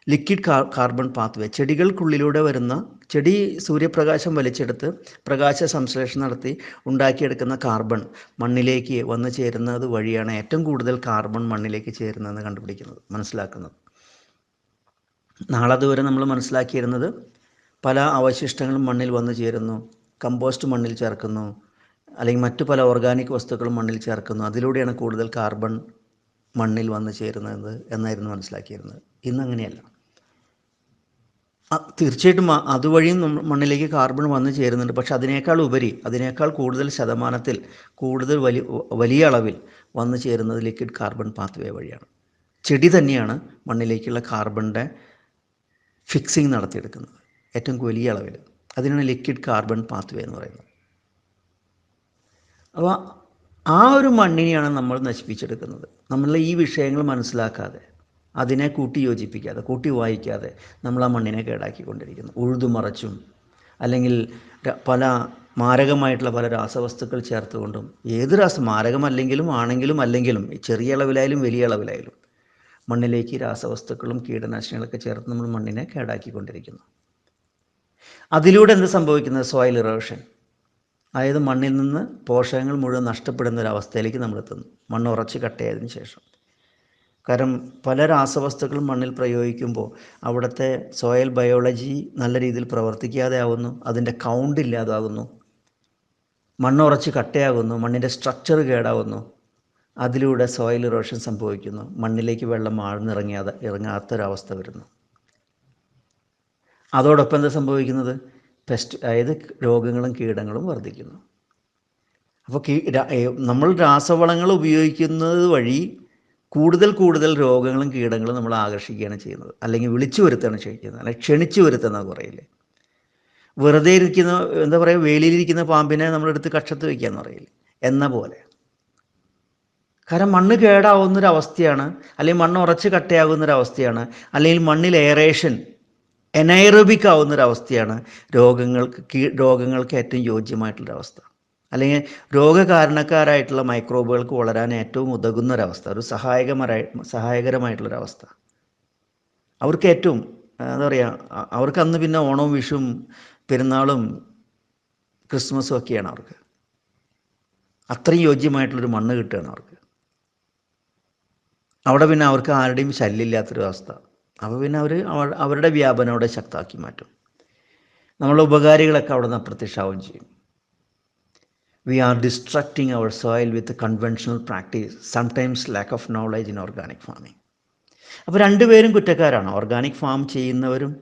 ലിക്വിഡ് കാർബൺ പാത്വേ, ചെടികൾക്കുള്ളിലൂടെ വരുന്ന, ചെടി സൂര്യപ്രകാശം വലിച്ചെടുത്ത് പ്രകാശ സംശ്ലേഷണം നടത്തി ഉണ്ടാക്കിയെടുക്കുന്ന കാർബൺ മണ്ണിലേക്ക് വന്നു ചേരുന്നത് വഴിയാണ് ഏറ്റവും കൂടുതൽ കാർബൺ മണ്ണിലേക്ക് ചേരുന്നതെന്ന് മനസ്സിലാക്കുന്നത്. നാളതുവരെ നമ്മൾ മനസ്സിലാക്കിയിരുന്നത് പല അവശിഷ്ടങ്ങളും മണ്ണിൽ വന്നു ചേരുന്നു, കമ്പോസ്റ്റ് മണ്ണിൽ ചേർക്കുന്നു, അല്ലെങ്കിൽ മറ്റു പല ഓർഗാനിക് വസ്തുക്കളും മണ്ണിൽ ചേർക്കുന്നു, അതിലൂടെയാണ് കൂടുതൽ കാർബൺ മണ്ണിൽ വന്നു ചേരുന്നത് എന്നായിരുന്നു മനസ്സിലാക്കിയിരുന്നത്. ഇന്നങ്ങനെയല്ല. തീർച്ചയായിട്ടും അതുവഴിയും മണ്ണിലേക്ക് കാർബൺ വന്നു ചേരുന്നുണ്ട്. പക്ഷെ അതിനേക്കാൾ കൂടുതൽ ശതമാനത്തിൽ വലിയ അളവിൽ വന്നു ചേരുന്നത് ലിക്വിഡ് കാർബൺ പാത്വേ വഴിയാണ്. ചെടി തന്നെയാണ് മണ്ണിലേക്കുള്ള കാർബണിൻ്റെ ഫിക്സിങ് നടത്തിയെടുക്കുന്നത് ഏറ്റവും വലിയ അളവിൽ. അതിനാണ് ലിക്വിഡ് കാർബൺ പാത്വേ എന്ന് പറയുന്നത്. അപ്പോൾ ആ ഒരു മണ്ണിനെയാണ് നമ്മൾ നശിപ്പിച്ചെടുക്കുന്നത്. നമ്മൾ ഈ വിഷയങ്ങൾ മനസ്സിലാക്കാതെ, അതിനെ കൂട്ടി യോജിപ്പിക്കാതെ, കൂട്ടി വായിക്കാതെ നമ്മൾ ആ മണ്ണിനെ കേടാക്കിക്കൊണ്ടിരിക്കുന്നു. ഉഴുതുമറച്ചും അല്ലെങ്കിൽ പല മാരകമായിട്ടുള്ള പല രാസവസ്തുക്കൾ ചേർത്തുകൊണ്ടും, ഏത് മാരകമല്ലെങ്കിലും ചെറിയ അളവിലായാലും വലിയ അളവിലായാലും മണ്ണിലേക്ക് രാസവസ്തുക്കളും കീടനാശിനികളൊക്കെ ചേർത്ത് നമ്മൾ മണ്ണിനെ കേടാക്കിക്കൊണ്ടിരിക്കുന്നു. അതിലൂടെ എന്ത് സംഭവിക്കുന്നത്? സോയിൽ ഇറോഷൻ, അതായത് മണ്ണിൽ നിന്ന് പോഷകങ്ങൾ മുഴുവൻ നഷ്ടപ്പെടുന്ന ഒരവസ്ഥയിലേക്ക് നമ്മൾ എത്തുന്നു, മണ്ണ് ഉറച്ച് കട്ടയായതിനു ശേഷം. കാരണം പല രാസവസ്തുക്കളും മണ്ണിൽ പ്രയോഗിക്കുമ്പോൾ അവിടുത്തെ സോയിൽ ബയോളജി നല്ല രീതിയിൽ പ്രവർത്തിക്കാതെ ആവുന്നു, അതിൻ്റെ കൗണ്ട് ഇല്ലാതാകുന്നു, മണ്ണ് ഉറച്ച് കട്ടയാകുന്നു, മണ്ണിൻ്റെ സ്ട്രക്ചർ കേടാവുന്നു. അതിലൂടെ സോയിൽ ഇറോഷൻ സംഭവിക്കുന്നു, മണ്ണിലേക്ക് വെള്ളം ഇറങ്ങാത്തൊരവസ്ഥ വരുന്നു. അതോടൊപ്പം എന്താ സംഭവിക്കുന്നത്? അതായത് രോഗങ്ങളും കീടങ്ങളും വർദ്ധിക്കുന്നു. അപ്പോൾ നമ്മൾ രാസവളങ്ങൾ ഉപയോഗിക്കുന്നത് വഴി കൂടുതൽ രോഗങ്ങളും കീടങ്ങളും നമ്മൾ ആകർഷിക്കുകയാണ് ചെയ്യുന്നത്, അല്ലെങ്കിൽ വിളിച്ചു വരുത്തുകയാണ് ചെയ്യുന്നത്, അല്ലെങ്കിൽ ക്ഷണിച്ചു വരുത്തുന്ന പറയില്ലേ. വെറുതെ വേലിയിലിരിക്കുന്ന പാമ്പിനെ നമ്മളെടുത്ത് കക്ഷത്ത് വയ്ക്കാന്ന് പറയില്ലേ, എന്ന പോലെ. കാരണം മണ്ണ് കേടാവുന്നൊരവസ്ഥയാണ്, അല്ലെങ്കിൽ മണ്ണ് ഉറച്ച് കട്ടയാകുന്നൊരവസ്ഥയാണ്, അല്ലെങ്കിൽ മണ്ണിൽ എനൈറോബിക് ആവുന്നൊരവസ്ഥയാണ് രോഗങ്ങൾക്ക് ഏറ്റവും യോജ്യമായിട്ടുള്ളൊരവസ്ഥ, അല്ലെങ്കിൽ രോഗകാരണക്കാരായിട്ടുള്ള മൈക്രോബുകൾക്ക് വളരാൻ ഏറ്റവും ഉതകുന്നൊരവസ്ഥ, ഒരു സഹായകരമായിട്ടുള്ളൊരവസ്ഥ. അവർക്ക് ഏറ്റവും അവർക്ക് അന്ന് പിന്നെ ഓണവും വിഷുവും പെരുന്നാളും ക്രിസ്മസും ഒക്കെയാണ് അവർക്ക്. അത്രയും യോജ്യമായിട്ടുള്ളൊരു മണ്ണ് കിട്ടുകയാണ് അവർക്ക്. അവിടെ പിന്നെ അവർക്ക് ആരുടെയും ശല്യമില്ലാത്തൊരു അവസ്ഥ. അപ്പോൾ പിന്നെ അവരുടെ വ്യാപനം അവിടെ ശക്തമാക്കി മാറ്റും. നമ്മളുടെ ഉപകാരികളൊക്കെ അവിടെ നിന്ന് അപ്രത്യക്ഷമാവുകയും ചെയ്യും. We are destructing our soil with conventional practice, sometimes lack of knowledge in organic farming. അപ്പോൾ രണ്ടുപേരും കുറ്റക്കാരാണ്. ഓർഗാനിക് ഫാം ചെയ്യുന്നവരും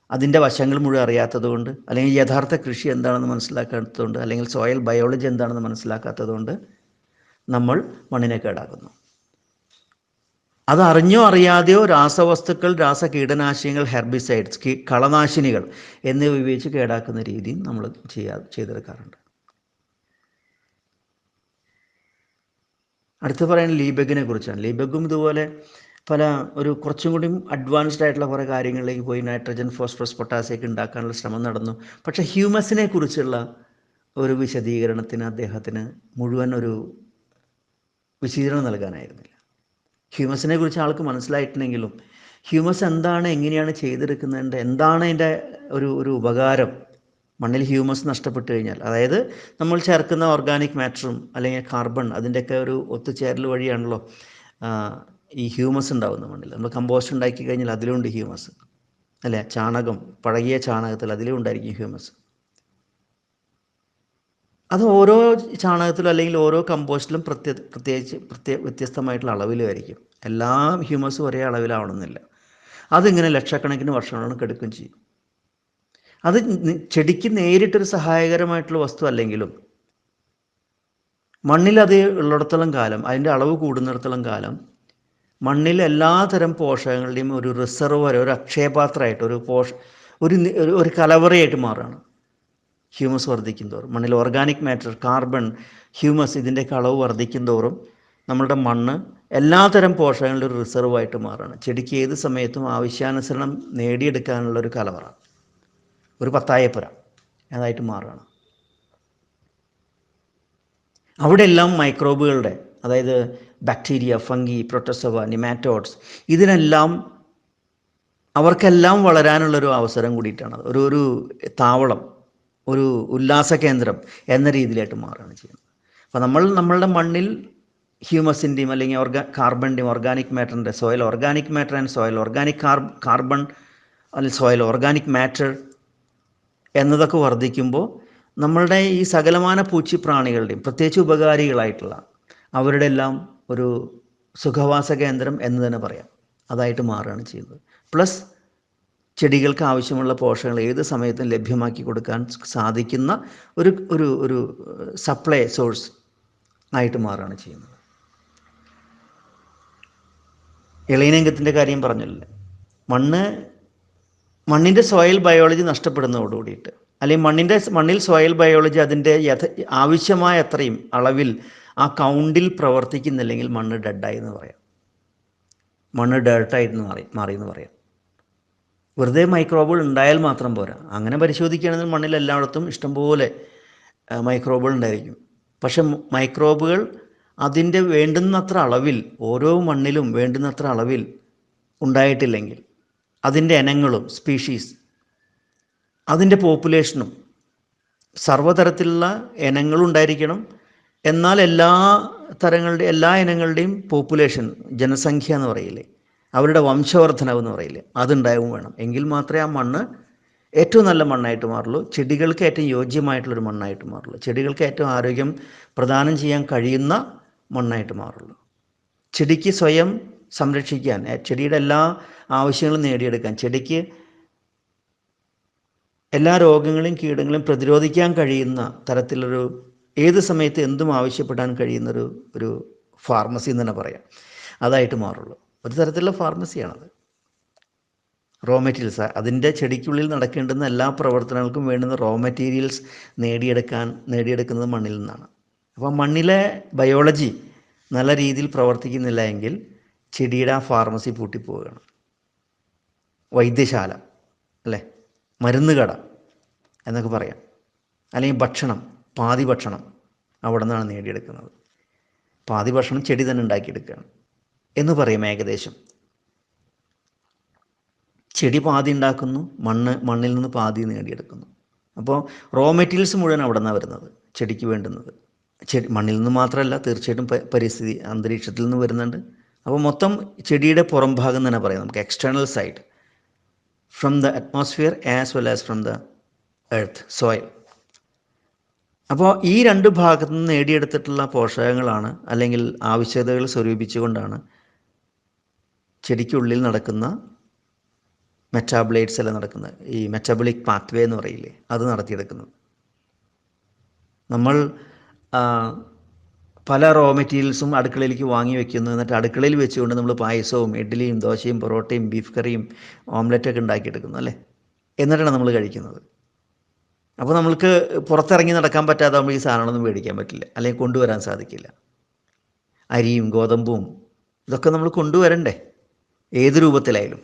അതിൻ്റെ വശങ്ങൾ മുഴുവൻ അറിയാത്തതുകൊണ്ട്, അല്ലെങ്കിൽ യഥാർത്ഥ കൃഷി എന്താണെന്ന് മനസ്സിലാക്കാത്തതുകൊണ്ട്, അല്ലെങ്കിൽ സോയിൽ ബയോളജി എന്താണെന്ന് മനസ്സിലാക്കാത്തതുകൊണ്ട് നമ്മൾ മണ്ണിനെ കേടാക്കുന്നു. അതറിഞ്ഞോ അറിയാതെയോ രാസവസ്തുക്കൾ, കീടനാശിനികൾ, ഹെർബിസൈഡ്സ്, കളനാശിനികൾ എന്നിവ ഉപയോഗിച്ച് കേടാക്കുന്ന രീതിയും നമ്മൾ ചെയ്തെടുക്കാറുണ്ട്. അടുത്ത് പറയുന്നത് ലീബെഗിനെ കുറിച്ചാണ്. ലീബെഗും ഇതുപോലെ പല ഒരു കുറച്ചും കൂടി അഡ്വാൻസ്ഡ് ആയിട്ടുള്ള കുറേ കാര്യങ്ങളിലേക്ക് പോയി നൈട്രജൻ, ഫോസ്ഫറസ്, പൊട്ടാസ്യം ഉണ്ടാക്കാനുള്ള ശ്രമം നടന്നു. പക്ഷേ ഹ്യൂമസിനെ കുറിച്ചുള്ള ഒരു വിശദീകരണത്തിന് അദ്ദേഹത്തിന് മുഴുവൻ ഒരു വിശദീകരണം നൽകാനായിരുന്നില്ല. ഹ്യൂമസിനെ കുറിച്ച് ആൾക്ക് മനസ്സിലായിട്ടുണ്ടെങ്കിലും ഹ്യൂമസ് എന്താണ്, എങ്ങനെയാണ് ചെയ്തെടുക്കുന്നത്, എന്താണ് അതിൻ്റെ ഒരു ഉപകാരം, മണ്ണിൽ ഹ്യൂമസ് നഷ്ടപ്പെട്ട് കഴിഞ്ഞാൽ, അതായത് നമ്മൾ ചേർക്കുന്ന ഓർഗാനിക് മാറ്ററും അല്ലെങ്കിൽ കാർബൺ അതിൻ്റെയൊക്കെ ഒരു ഒത്തുചേരൽ വഴിയാണല്ലോ ഈ ഹ്യൂമസ് ഉണ്ടാകുന്ന മണ്ണിൽ. നമ്മൾ കമ്പോസ്റ്റ് ഉണ്ടാക്കി കഴിഞ്ഞാൽ അതിലുണ്ട് ഹ്യൂമസ്, അല്ലേ? ചാണകം, പഴകിയ ചാണകത്തിൽ അതിലും ഉണ്ടായിരിക്കും ഹ്യൂമസ്. അത് ഓരോ ചാണകത്തിലും അല്ലെങ്കിൽ ഓരോ കമ്പോസ്റ്റിലും പ്രത്യേകിച്ച് വ്യത്യസ്തമായിട്ടുള്ള അളവിലുമായിരിക്കും. എല്ലാ ഹ്യൂമസും ഒരേ അളവിലാവണമെന്നില്ല. അതിങ്ങനെ ലക്ഷക്കണക്കിന് വർഷങ്ങളാണ് കെടുക്കുകയും ചെയ്യും. അത് ചെടിക്ക് നേരിട്ടൊരു സഹായകരമായിട്ടുള്ള വസ്തു അല്ലെങ്കിലും മണ്ണിൽ അത് ഉള്ളിടത്തോളം കാലം, അതിൻ്റെ അളവ് കൂടുന്നിടത്തോളം കാലം മണ്ണിൽ എല്ലാ തരം പോഷകങ്ങളുടെയും ഒരു റിസർവർ, ഒരു അക്ഷയപാത്രമായിട്ട്, ഒരു കലവറയായിട്ട് മാറുകയാണ് ഹ്യൂമസ് വർദ്ധിക്കും തോറും. മണ്ണിൽ ഓർഗാനിക് മാറ്റർ, കാർബൺ, ഹ്യൂമസ് ഇതിൻ്റെയൊക്കെ അളവ് വർദ്ധിക്കും തോറും നമ്മളുടെ മണ്ണ് എല്ലാതരം പോഷകങ്ങളുടെ ഒരു റിസർവായിട്ട് മാറുകയാണ്. ചെടിക്ക് ഏത് സമയത്തും ആവശ്യാനുസരണം നേടിയെടുക്കാനുള്ള ഒരു കലവറ, ഒരു പത്തായപ്പുര അതായിട്ട് മാറുകയാണ്. അവിടെ എല്ലാം മൈക്രോബുകളുടെ, അതായത് ബാക്ടീരിയ, ഫംഗി, പ്രൊട്ടോസോവ, നിമാറ്റോഡ്സ്, ഇതിനെല്ലാം അവർക്കെല്ലാം വളരാനുള്ളൊരു അവസരം കൂടിയിട്ടാണ്. ഒരു താവളം, ഒരു ഉല്ലാസ കേന്ദ്രം എന്ന രീതിയിലായിട്ട് മാറുകയാണ് ചെയ്യുന്നത്. അപ്പോൾ നമ്മളുടെ മണ്ണിൽ ഹ്യൂമസിൻ്റെയും അല്ലെങ്കിൽ കാർബണിൻ്റെയും ഓർഗാനിക് മാറ്ററിൻ്റെ, soil organic matter and soil organic carbon അല്ലെങ്കിൽ സോയിൽ ഓർഗാനിക് മാറ്റർ എന്നതൊക്കെ വർദ്ധിക്കുമ്പോൾ നമ്മളുടെ ഈ സകലമാന പൂച്ചിപ്രാണികളുടെയും പ്രത്യേകിച്ച് ഉപകാരികളായിട്ടുള്ള അവരുടെ എല്ലാം ഒരു സുഖവാസ കേന്ദ്രം എന്ന് തന്നെ പറയാം, അതായിട്ട് മാറുകയാണ് ചെയ്യുന്നത്. പ്ലസ് ചെടികൾക്ക് ആവശ്യമുള്ള പോഷകങ്ങൾ ഏത് സമയത്തും ലഭ്യമാക്കി കൊടുക്കാൻ സാധിക്കുന്ന ഒരു സപ്ലൈ സോഴ്സ് ആയിട്ട് മാറുകയാണ് ചെയ്യുന്നത്. ഇളയനങ്കത്തിൻ്റെ കാര്യം പറഞ്ഞല്ലേ, മണ്ണിൻ്റെ സോയിൽ ബയോളജി നഷ്ടപ്പെടുന്നതോടുകൂടിയിട്ട്, അല്ലെങ്കിൽ മണ്ണിൽ സോയിൽ ബയോളജി അതിൻ്റെ ആവശ്യമായ അത്രയും അളവിൽ ആ കൗണ്ടിൽ പ്രവർത്തിക്കുന്നില്ലെങ്കിൽ മണ്ണ് ഡെഡായി എന്ന് പറയാം, മണ്ണ് ഡേർട്ടായിട്ട് മാറി എന്ന് പറയാം. വെറുതെ മൈക്രോബുകൾ ഉണ്ടായാൽ മാത്രം പോരാ. അങ്ങനെ പരിശോധിക്കുകയാണെങ്കിൽ മണ്ണിൽ എല്ലായിടത്തും ഇഷ്ടംപോലെ മൈക്രോബുകൾ ഉണ്ടായിരിക്കും. പക്ഷെ മൈക്രോബുകൾ അതിൻ്റെ വേണ്ടുന്നത്ര അളവിൽ, ഓരോ മണ്ണിലും വേണ്ടുന്നത്ര അളവിൽ ഉണ്ടായിട്ടില്ലെങ്കിൽ അതിൻ്റെ ഇനങ്ങളും സ്പീഷീസ്, അതിൻ്റെ പോപ്പുലേഷനും, സർവ്വതരത്തിലുള്ള ഇനങ്ങളുണ്ടായിരിക്കണം. എന്നാൽ എല്ലാ ഇനങ്ങളുടെയും പോപ്പുലേഷൻ, ജനസംഖ്യ എന്ന് പറയില്ലേ, അവരുടെ വംശവർദ്ധനവ് എന്ന് പറയില്ലേ, അതുണ്ടാവും വേണം. എങ്കിൽ മാത്രമേ ആ മണ്ണ് ഏറ്റവും നല്ല മണ്ണായിട്ട് മാറുള്ളൂ, ചെടികൾക്ക് ഏറ്റവും യോജ്യമായിട്ടുള്ളൊരു മണ്ണായിട്ട് മാറുള്ളൂ, ചെടികൾക്ക് ഏറ്റവും ആരോഗ്യം പ്രദാനം ചെയ്യാൻ കഴിയുന്ന മണ്ണായിട്ട് മാറുള്ളൂ. ചെടിക്ക് സ്വയം സംരക്ഷിക്കാൻ, ചെടിയുടെ എല്ലാ ആവശ്യങ്ങളും നേടിയെടുക്കാൻ, ചെടിക്ക് എല്ലാ രോഗങ്ങളെയും കീടങ്ങളെയും പ്രതിരോധിക്കാൻ കഴിയുന്ന തരത്തിലൊരു, ഏത് സമയത്ത് എന്തും ആവശ്യപ്പെടാൻ കഴിയുന്നൊരു ഫാർമസി എന്ന് തന്നെ പറയാം, അതായിട്ട് മാറുള്ളൂ. ഒരു തരത്തിലുള്ള ഫാർമസിയാണത്. റോ മെറ്റീരിയൽസ്, അതിൻ്റെ ചെടിക്കുള്ളിൽ നടക്കേണ്ടുന്ന എല്ലാ പ്രവർത്തനങ്ങൾക്കും വേണ്ടുന്ന റോ മെറ്റീരിയൽസ് നേടിയെടുക്കുന്നത് മണ്ണിൽ നിന്നാണ്. അപ്പോൾ മണ്ണിലെ ബയോളജി നല്ല രീതിയിൽ പ്രവർത്തിക്കുന്നില്ല എങ്കിൽ ചെടിയുടെ ആ ഫാർമസി പൂട്ടിപ്പോവുകയാണ്. വൈദ്യശാല, അല്ലേ, മരുന്ന് കട എന്നൊക്കെ പറയാം. അല്ലെങ്കിൽ ഭക്ഷണം, പാതി ഭക്ഷണം അവിടെ നിന്നാണ് നേടിയെടുക്കുന്നത്. പാതി ഭക്ഷണം ചെടി തന്നെ ഉണ്ടാക്കിയെടുക്കുകയാണ് എന്ന് പറയും ഏകദേശം. ചെടി പാതി ഉണ്ടാക്കുന്നു, മണ്ണിൽ നിന്ന് പാതി നേടിയെടുക്കുന്നു. അപ്പോൾ റോ മെറ്റീരിയൽസ് മുഴുവൻ അവിടെ നിന്നാണ് വരുന്നത്, ചെടിക്ക് വേണ്ടുന്നത്. മണ്ണിൽ നിന്ന് മാത്രമല്ല, തീർച്ചയായിട്ടും പരിസ്ഥിതി അന്തരീക്ഷത്തിൽ നിന്ന് വരുന്നുണ്ട്. അപ്പോൾ മൊത്തം ചെടിയുടെ പുറം ഭാഗം തന്നെ പറയാം നമുക്ക്, external side, from the atmosphere as well as from the earth, soil. അപ്പോൾ ഈ രണ്ട് ഭാഗത്തു നിന്ന് നേടിയെടുത്തിട്ടുള്ള പോഷകങ്ങളാണ്, അല്ലെങ്കിൽ ആവശ്യകതകൾ സ്വരൂപിച്ചുകൊണ്ടാണ് ചെടിക്കുള്ളിൽ നടക്കുന്ന മെറ്റാബോലൈറ്റ്സ് എല്ലാം നടക്കുന്നത്. ഈ മെറ്റാബോളിക് പാത്വേ എന്ന് പറയില്ലേ, അത് നടത്തിയെടുക്കുന്നത്. നമ്മൾ പല റോ മെറ്റീരിയൽസും അടുക്കളയിലേക്ക് വാങ്ങി വെക്കുന്നു, എന്നിട്ട് അടുക്കളയിൽ വെച്ചുകൊണ്ട് നമ്മൾ പായസവും ഇഡ്ഡലിയും ദോശയും പൊറോട്ടയും ബീഫ് കറിയും ഓംലെറ്റൊക്കെ ഉണ്ടാക്കിയെടുക്കുന്നു, അല്ലേ? എന്നിട്ടാണ് നമ്മൾ കഴിക്കുന്നത്. അപ്പോൾ നമ്മൾക്ക് പുറത്തിറങ്ങി നടക്കാൻ പറ്റാതാകുമ്പോൾ ഈ സാധനങ്ങളൊന്നും മേടിക്കാൻ പറ്റില്ല, അല്ലെങ്കിൽ കൊണ്ടുവരാൻ സാധിക്കില്ല. അരിയും ഗോതമ്പും ഇതൊക്കെ നമ്മൾ കൊണ്ടുവരണ്ടേ? ഏത് രൂപത്തിലായാലും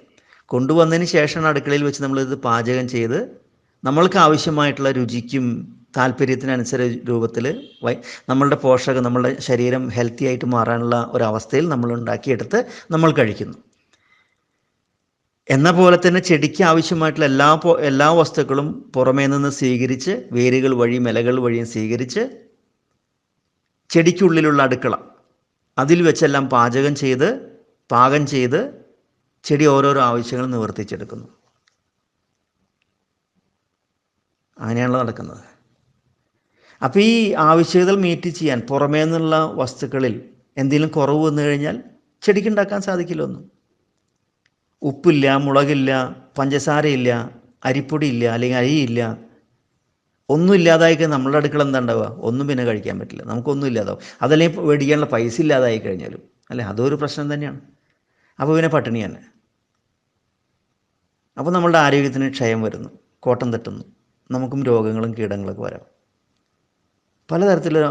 കൊണ്ടുവന്നതിന് ശേഷമാണ് അടുക്കളയിൽ വെച്ച് നമ്മളിത് പാചകം ചെയ്ത് നമ്മൾക്ക് ആവശ്യമായിട്ടുള്ള രുചിക്കും താല്പര്യത്തിനനുസരിച്ച രൂപത്തിൽ നമ്മളുടെ പോഷകം, നമ്മളുടെ ശരീരം ഹെൽത്തി ആയിട്ട് മാറാനുള്ള ഒരവസ്ഥയിൽ നമ്മൾ ഉണ്ടാക്കിയെടുത്ത് നമ്മൾ കഴിക്കുന്നു. എന്ന പോലെ തന്നെ ചെടിക്ക് ആവശ്യമായിട്ടുള്ള എല്ലാ വസ്തുക്കളും പുറമേ നിന്ന് സ്വീകരിച്ച്, വേരുകൾ വഴിയും ഇലകൾ വഴിയും സ്വീകരിച്ച്, ചെടിക്കുള്ളിലുള്ള അടുക്കള അതിൽ വെച്ചെല്ലാം പാകം ചെയ്ത് ചെടി ഓരോരോ ആവശ്യങ്ങൾ നിവർത്തിച്ചെടുക്കുന്നു. അങ്ങനെയാണല്ലോ നടക്കുന്നത്. അപ്പോൾ ഈ ആവശ്യകതകൾ മീറ്റ് ചെയ്യാൻ പുറമേ നിന്നുള്ള വസ്തുക്കളിൽ എന്തെങ്കിലും കുറവ് വന്നു കഴിഞ്ഞാൽ ചെടിക്ക് ഉണ്ടാക്കാൻ സാധിക്കില്ല. ഒന്നും ഉപ്പില്ല, മുളകില്ല, പഞ്ചസാരയില്ല, അരിപ്പൊടിയില്ല, അല്ലെങ്കിൽ അരിയില്ല, ഒന്നും ഇല്ലാതായി കഴിഞ്ഞാൽ നമ്മളുടെ അടുക്കള എന്താ ഉണ്ടാവുക? ഒന്നും പിന്നെ കഴിക്കാൻ പറ്റില്ല, നമുക്കൊന്നും ഇല്ലാതാവും. അതല്ലെങ്കിൽ മേടിക്കാനുള്ള പൈസ ഇല്ലാതായി കഴിഞ്ഞാലും അല്ലേ, അതൊരു പ്രശ്നം തന്നെയാണ്. അപ്പോൾ പിന്നെ പട്ടിണി തന്നെ. അപ്പോൾ നമ്മളുടെ ആരോഗ്യത്തിന് ക്ഷയം വരുന്നു, കോട്ടം തട്ടുന്നു, നമുക്കും രോഗങ്ങളും കീടങ്ങളൊക്കെ വരാം. പലതരത്തിലുള്ള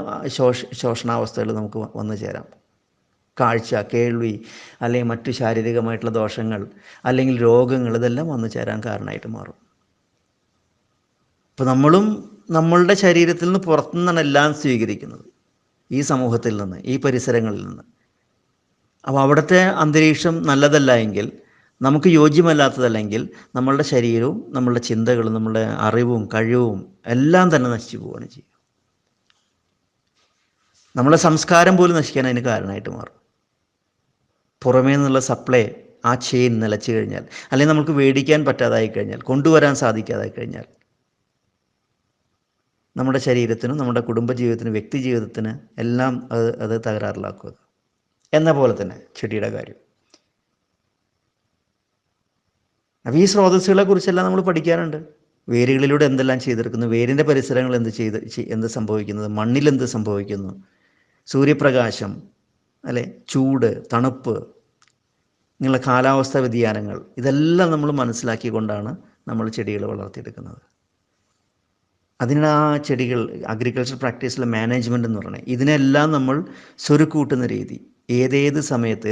ശോഷണാവസ്ഥകൾ നമുക്ക് വന്നു ചേരാം. കാഴ്ച, കേൾവി, അല്ലെങ്കിൽ മറ്റു ശാരീരികമായിട്ടുള്ള ദോഷങ്ങൾ, അല്ലെങ്കിൽ രോഗങ്ങൾ, ഇതെല്ലാം വന്നു ചേരാൻ കാരണമായിട്ട് മാറും. അപ്പോൾ നമ്മളുടെ ശരീരത്തിൽ നിന്ന് പുറത്തുനിന്നാണ് എല്ലാം സ്വീകരിക്കുന്നത്, ഈ സമൂഹത്തിൽ നിന്ന്, ഈ പരിസരങ്ങളിൽ നിന്ന്. അപ്പോൾ അവിടുത്തെ അന്തരീക്ഷം നല്ലതല്ല എങ്കിൽ, നമുക്ക് യോജ്യമല്ലാത്തതല്ലെങ്കിൽ നമ്മളുടെ ശരീരവും നമ്മളുടെ ചിന്തകളും നമ്മളുടെ അറിവും കഴിവും എല്ലാം തന്നെ നശിച്ചു പോവുകയാണ് ചെയ്യുക. നമ്മളെ സംസ്കാരം പോലും നശിക്കാൻ അതിന് കാരണമായിട്ട് മാറും. പുറമേ നിന്നുള്ള സപ്ലൈ, ആ ചെയിൻ നിലച്ചു കഴിഞ്ഞാൽ, അല്ലെങ്കിൽ നമുക്ക് മേടിക്കാൻ പറ്റാതായി കഴിഞ്ഞാൽ, കൊണ്ടുവരാൻ സാധിക്കാതായി കഴിഞ്ഞാൽ നമ്മുടെ ശരീരത്തിനും നമ്മുടെ കുടുംബജീവിതത്തിനും വ്യക്തി ജീവിതത്തിന് എല്ലാം അത് തകരാറിലാക്കുക. എന്ന പോലെ തന്നെ ചെടിയുടെ കാര്യം. അപ്പോൾ ഈ സ്രോതസ്സുകളെ കുറിച്ചെല്ലാം നമ്മൾ പഠിക്കാറുണ്ട്. വേരുകളിലൂടെ എന്തെല്ലാം ചെയ്തെടുക്കുന്നു, വേരിൻ്റെ പരിസരങ്ങൾ എന്ത് സംഭവിക്കുന്നത്, മണ്ണിൽ എന്ത് സംഭവിക്കുന്നു, സൂര്യപ്രകാശം, അല്ലേ, ചൂട്, തണുപ്പ്, ഇങ്ങനെയുള്ള കാലാവസ്ഥാ വ്യതിയാനങ്ങൾ, ഇതെല്ലാം നമ്മൾ മനസ്സിലാക്കിക്കൊണ്ടാണ് നമ്മൾ ചെടികൾ വളർത്തിയെടുക്കുന്നത്. അതിനാണ് ആ ചെടികൾ അഗ്രികൾച്ചർ പ്രാക്ടീസിലെ മാനേജ്മെൻറ്റ് എന്ന് പറയുന്നത്. ഇതിനെല്ലാം നമ്മൾ സ്വരുക്കൂട്ടുന്ന രീതി, ഏതേത് സമയത്ത്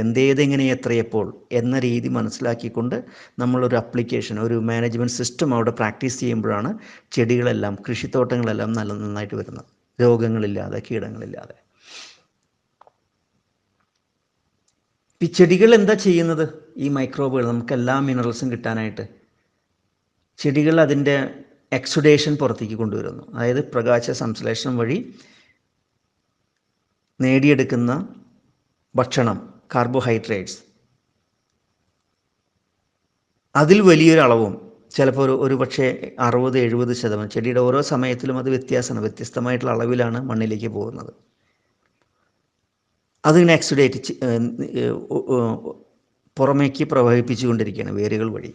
എങ്ങനെ എത്രയപ്പോൾ എന്ന രീതി മനസ്സിലാക്കിക്കൊണ്ട് നമ്മളൊരു അപ്ലിക്കേഷൻ, ഒരു മാനേജ്മെൻറ്റ് സിസ്റ്റം അവിടെ പ്രാക്ടീസ് ചെയ്യുമ്പോഴാണ് ചെടികളെല്ലാം, കൃഷിത്തോട്ടങ്ങളെല്ലാം നന്നായിട്ട് വരുന്നത്, രോഗങ്ങളില്ലാതെ, കീടങ്ങളില്ലാതെ. ഈ ചെടികൾ എന്താ ചെയ്യുന്നത്? ഈ മൈക്രോബുകൾ നമുക്ക് എല്ലാ മിനറൽസും കിട്ടാനായിട്ട് ചെടികൾ അതിൻ്റെ എക്സുഡേഷൻ പുറത്തേക്ക് കൊണ്ടുവരുന്നു. അതായത് പ്രകാശ സംശ്ലേഷണം വഴി നേടിയെടുക്കുന്ന ഭക്ഷണം, കാർബോഹൈഡ്രേറ്റ്സ്, അതിൽ വലിയൊരളവും, ചിലപ്പോൾ ഒരു പക്ഷേ 60-70%, ചെടിയുടെ ഓരോ സമയത്തിലും അത് വ്യത്യാസമാണ്, വ്യത്യസ്തമായിട്ടുള്ള അളവിലാണ് മണ്ണിലേക്ക് പോകുന്നത്. അതിങ്ങനെ എക്സുഡേറ്റ് പുറമേക്ക് പ്രവഹിപ്പിച്ചു കൊണ്ടിരിക്കുകയാണ് വേരുകൾ വഴി.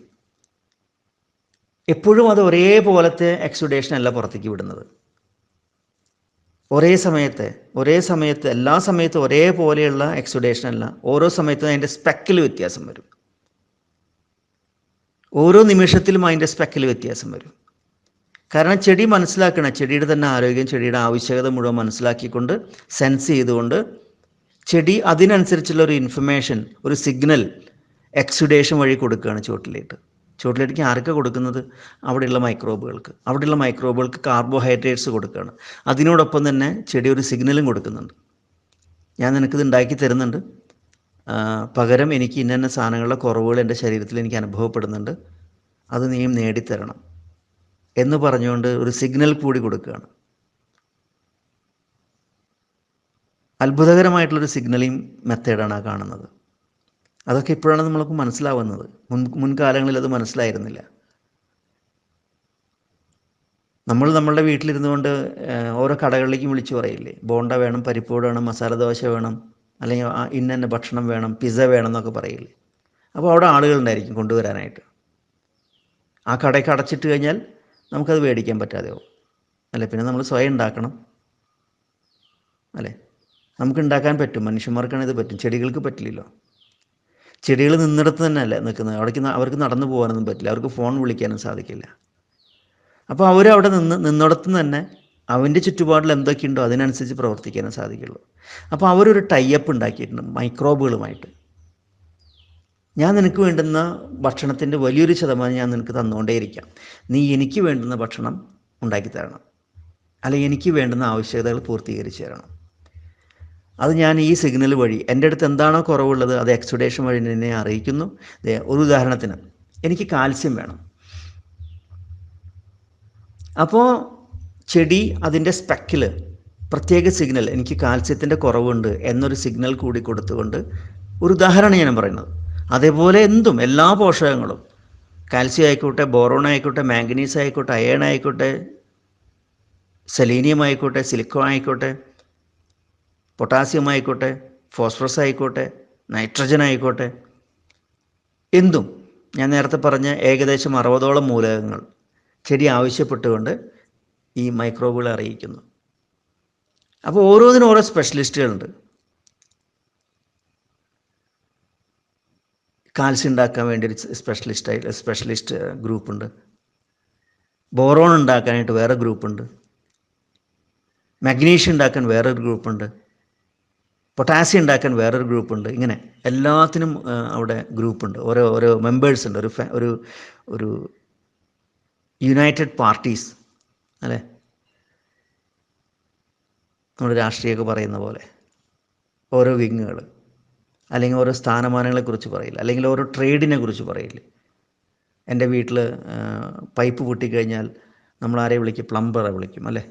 എപ്പോഴും അത് ഒരേപോലത്തെ എക്സുഡേഷൻ അല്ല പുറത്തേക്ക് വിടുന്നത്. ഒരേ സമയത്ത് എല്ലാ സമയത്തും ഒരേപോലെയുള്ള എക്സുഡേഷൻ അല്ല. ഓരോ സമയത്തും അതിൻ്റെ സ്പെക്കിൽ വ്യത്യാസം വരും. ഓരോ നിമിഷത്തിലും അതിൻ്റെ സ്പെക്കിൽ വ്യത്യാസം വരും. കാരണം ചെടി മനസ്സിലാക്കണം, ചെടിയുടെ തന്നെ ആരോഗ്യം, ചെടിയുടെ ആവശ്യകത മുഴുവൻ മനസ്സിലാക്കിക്കൊണ്ട്, സെൻസ് ചെയ്തുകൊണ്ട് ചെടി അതിനനുസരിച്ചുള്ള ഒരു ഇൻഫർമേഷൻ, ഒരു സിഗ്നൽ എക്സുഡേഷൻ വഴി കൊടുക്കുകയാണ് ചുവട്ടിലേക്ക്. ആർക്കാണ് കൊടുക്കുന്നത്? അവിടെയുള്ള മൈക്രോബുകൾക്ക് കാർബോഹൈഡ്രേറ്റ്സ് കൊടുക്കുകയാണ്. അതിനോടൊപ്പം തന്നെ ചെടി ഒരു സിഗ്നലും കൊടുക്കുന്നുണ്ട്. ഞാൻ നിനക്കിത് ഉണ്ടാക്കി തരുന്നുണ്ട്, പകരം എനിക്ക് ഇന്ന സാധനങ്ങളുടെ കുറവുകൾ എൻ്റെ ശരീരത്തിൽ എനിക്ക് അനുഭവപ്പെടുന്നുണ്ട്, അത് നീയും നേടിത്തരണം എന്ന് പറഞ്ഞുകൊണ്ട് ഒരു സിഗ്നൽ കൂടി കൊടുക്കുകയാണ്. അത്ഭുതകരമായിട്ടുള്ളൊരു സിഗ്നലിംഗ് മെത്തേഡാണ് ആ കാണുന്നത്. അതൊക്കെ ഇപ്പോഴാണ് നമ്മൾക്ക് മനസ്സിലാവുന്നത്. മുൻകാലങ്ങളിൽ അത് മനസ്സിലായിരുന്നില്ല. നമ്മളുടെ വീട്ടിലിരുന്നു കൊണ്ട് ഓരോ കടകളിലേക്കും വിളിച്ചു പറയില്ലേ, ബോണ്ട വേണം, പരിപ്പ് വേണം, മസാല ദോശ വേണം, അല്ലെങ്കിൽ ഇന്ന ഭക്ഷണം വേണം, പിസ്സ വേണം എന്നൊക്കെ പറയില്ലേ. അപ്പോൾ അവിടെ ആളുകളുണ്ടായിരിക്കും കൊണ്ടുവരാനായിട്ട്. ആ കടയ്ക്ക് അടച്ചിട്ട് കഴിഞ്ഞാൽ നമുക്കത് മേടിക്കാൻ പറ്റാതെയാവും, അല്ലേ? പിന്നെ നമ്മൾ സ്വയം ഉണ്ടാക്കണം, അല്ലേ? നമുക്ക് ഉണ്ടാക്കാൻ പറ്റും, മനുഷ്യന്മാർക്കാണ് ഇത് പറ്റും, ചെടികൾക്ക് പറ്റില്ലല്ലോ. ചെടികൾ നിന്നിടത്ത് തന്നെ അല്ലേ നിൽക്കുന്നത്, അവർക്ക് നടന്നു പോകാനൊന്നും പറ്റില്ല, അവർക്ക് ഫോൺ വിളിക്കാനും സാധിക്കില്ല. അപ്പോൾ അവരവിടെ നിന്നിടത്ത് തന്നെ അവൻ്റെ ചുറ്റുപാടിൽ എന്തൊക്കെയുണ്ടോ അതിനനുസരിച്ച് പ്രവർത്തിക്കാനും സാധിക്കുള്ളൂ. അപ്പോൾ അവരൊരു ടൈപ്പ് ഉണ്ടാക്കിയിട്ടുണ്ട് മൈക്രോബുകളുമായിട്ട്. ഞാൻ നിനക്ക് വേണ്ടുന്ന ഭക്ഷണത്തിൻ്റെ വലിയൊരു ശതമാനം ഞാൻ നിനക്ക് തന്നുകൊണ്ടേയിരിക്കാം. നീ എനിക്ക് വേണ്ടുന്ന ഭക്ഷണം ഉണ്ടാക്കി തരണം, അല്ലെങ്കിൽ എനിക്ക് വേണ്ടുന്ന ആവശ്യകതകൾ പൂർത്തീകരിച്ച് തരണം. അത് ഞാൻ ഈ സിഗ്നൽ വഴി എൻ്റെ അടുത്ത് എന്താണോ കുറവുള്ളത് അത് എക്സ്പെഡേഷൻ വഴി എന്നെ അറിയിക്കുന്നു. ഒരു ഉദാഹരണത്തിന്, എനിക്ക് കാൽസ്യം വേണം. അപ്പോൾ ചെടി അതിൻ്റെ സ്പെക്കിൽ പ്രത്യേക സിഗ്നൽ, എനിക്ക് കാൽസ്യത്തിൻ്റെ കുറവുണ്ട് എന്നൊരു സിഗ്നൽ കൂടി കൊടുത്തുകൊണ്ട്, ഒരു ഉദാഹരണം ഞാൻ പറയുന്നത്. അതേപോലെ എന്തും, എല്ലാ പോഷകങ്ങളും, കാൽസ്യം ആയിക്കോട്ടെ, ബോറോൺ ആയിക്കോട്ടെ, മാംഗനീസ് ആയിക്കോട്ടെ, അയൺ ആയിക്കോട്ടെ, സെലീനിയം ആയിക്കോട്ടെ, സിലിക്കോൺ ആയിക്കോട്ടെ, പൊട്ടാസ്യം ആയിക്കോട്ടെ, ഫോസ്ഫറസ് ആയിക്കോട്ടെ, നൈട്രജൻ ആയിക്കോട്ടെ, എന്തും ഞാൻ നേരത്തെ പറഞ്ഞ ഏകദേശം 60ഓളം മൂലകങ്ങൾ ചെടി ആവശ്യപ്പെട്ടുകൊണ്ട് ഈ മൈക്രോബുകളെ അറിയിക്കുന്നു. അപ്പോൾ ഓരോന്നിനും ഓരോ സ്പെഷ്യലിസ്റ്റുകളുണ്ട്. കാൽസ്യം ഉണ്ടാക്കാൻ വേണ്ടി ഒരു സ്പെഷ്യലിസ്റ്റ് ഗ്രൂപ്പുണ്ട്. ബോറോൺ ഉണ്ടാക്കാനായിട്ട് വേറെ ഗ്രൂപ്പുണ്ട്. മഗ്നീഷ്യം ഉണ്ടാക്കാൻ വേറൊരു ഗ്രൂപ്പുണ്ട്. പൊട്ടാസ്യം ഉണ്ടാക്കാൻ വേറൊരു ഗ്രൂപ്പുണ്ട്. ഇങ്ങനെ എല്ലാത്തിനും അവിടെ ഗ്രൂപ്പുണ്ട്, ഓരോ ഓരോ മെമ്പേഴ്സ് ഉണ്ട്. ഒരു യുണൈറ്റഡ് പാർട്ടീസ്, അല്ലേ, നമ്മുടെ രാഷ്ട്രീയമൊക്കെ പറയുന്ന പോലെ ഓരോ വിങ്ങുകൾ, അല്ലെങ്കിൽ ഓരോ സ്ഥാനമാനങ്ങളെക്കുറിച്ച് പറയില്ല, അല്ലെങ്കിൽ ഓരോ ട്രേഡിനെ കുറിച്ച് പറയില്ല. എൻ്റെ വീട്ടിൽ പൈപ്പ് പൊട്ടിക്കഴിഞ്ഞാൽ നമ്മൾ ആരെ വിളിക്കും? പ്ലംബറെ വിളിക്കും, അല്ലേ?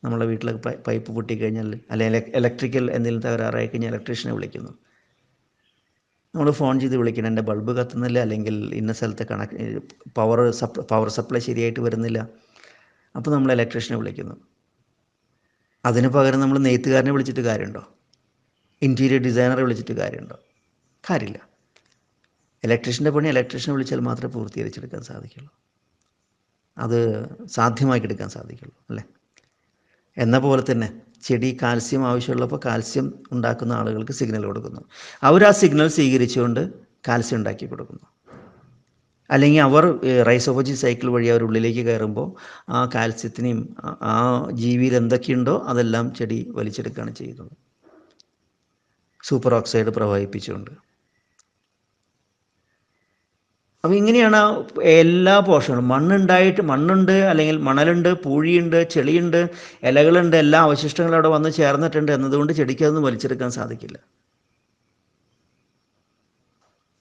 നമ്മളെ വീട്ടിൽ പൈപ്പ് പൊട്ടിക്കഴിഞ്ഞാൽ, അല്ലെങ്കിൽ ഇലക്ട്രിക്കൽ എന്തെങ്കിലും തകരാറായി കഴിഞ്ഞാൽ ഇലക്ട്രീഷ്യനെ വിളിക്കുന്നു. നമ്മൾ ഫോൺ ചെയ്ത് വിളിക്കണം, എൻ്റെ ബൾബ് കത്തുന്നില്ല, അല്ലെങ്കിൽ ഇന്ന സ്ഥലത്തെ പവർ സപ്ലൈ ശരിയായിട്ട് വരുന്നില്ല. അപ്പോൾ നമ്മൾ ഇലക്ട്രീഷ്യനെ വിളിക്കുന്നു. അതിന് പകരം നമ്മൾ നെയ്ത്തുകാരനെ വിളിച്ചിട്ട് കാര്യമുണ്ടോ? ഇൻറ്റീരിയർ ഡിസൈനറെ വിളിച്ചിട്ട് കാര്യമുണ്ടോ? കാര്യമില്ല. ഇലക്ട്രീഷ്യൻ്റെ പണി ഇലക്ട്രീഷ്യനെ വിളിച്ചാൽ മാത്രമേ പൂർത്തീകരിച്ചെടുക്കാൻ സാധിക്കുള്ളൂ, അത് സാധ്യമാക്കിയെടുക്കാൻ സാധിക്കുള്ളൂ, അല്ലേ? എന്ന പോലെ തന്നെ ചെടി കാൽസ്യം ആവശ്യമുള്ളപ്പോൾ കാൽസ്യം ഉണ്ടാക്കുന്ന ആളുകൾക്ക് സിഗ്നൽ കൊടുക്കുന്നു. അവർ ആ സിഗ്നൽ സ്വീകരിച്ചുകൊണ്ട് കാൽസ്യം ഉണ്ടാക്കി കൊടുക്കുന്നു. അല്ലെങ്കിൽ അവർ റൈസോഫജി സൈക്കിൾ വഴി അവർ ഉള്ളിലേക്ക് കയറുമ്പോൾ ആ കാൽസ്യത്തിനെയും ആ ജീവിയിൽ എന്തൊക്കെയുണ്ടോ അതെല്ലാം ചെടി വലിച്ചെടുക്കുകയാണ് ചെയ്യുന്നത്, സൂപ്പർ ഓക്സൈഡ് പ്രവഹിപ്പിച്ചുകൊണ്ട്. അപ്പോൾ ഇങ്ങനെയാണ് എല്ലാ പോഷകങ്ങളും. മണ്ണുണ്ട്, അല്ലെങ്കിൽ മണലുണ്ട്, പൂഴിയുണ്ട്, ചെളിയുണ്ട്, ഇലകളുണ്ട്, എല്ലാ അവശിഷ്ടങ്ങളും അവിടെ വന്ന് ചേർന്നിട്ടുണ്ട് എന്നതുകൊണ്ട് ചെടിക്ക് അതൊന്നും വലിച്ചെടുക്കാൻ സാധിക്കില്ല.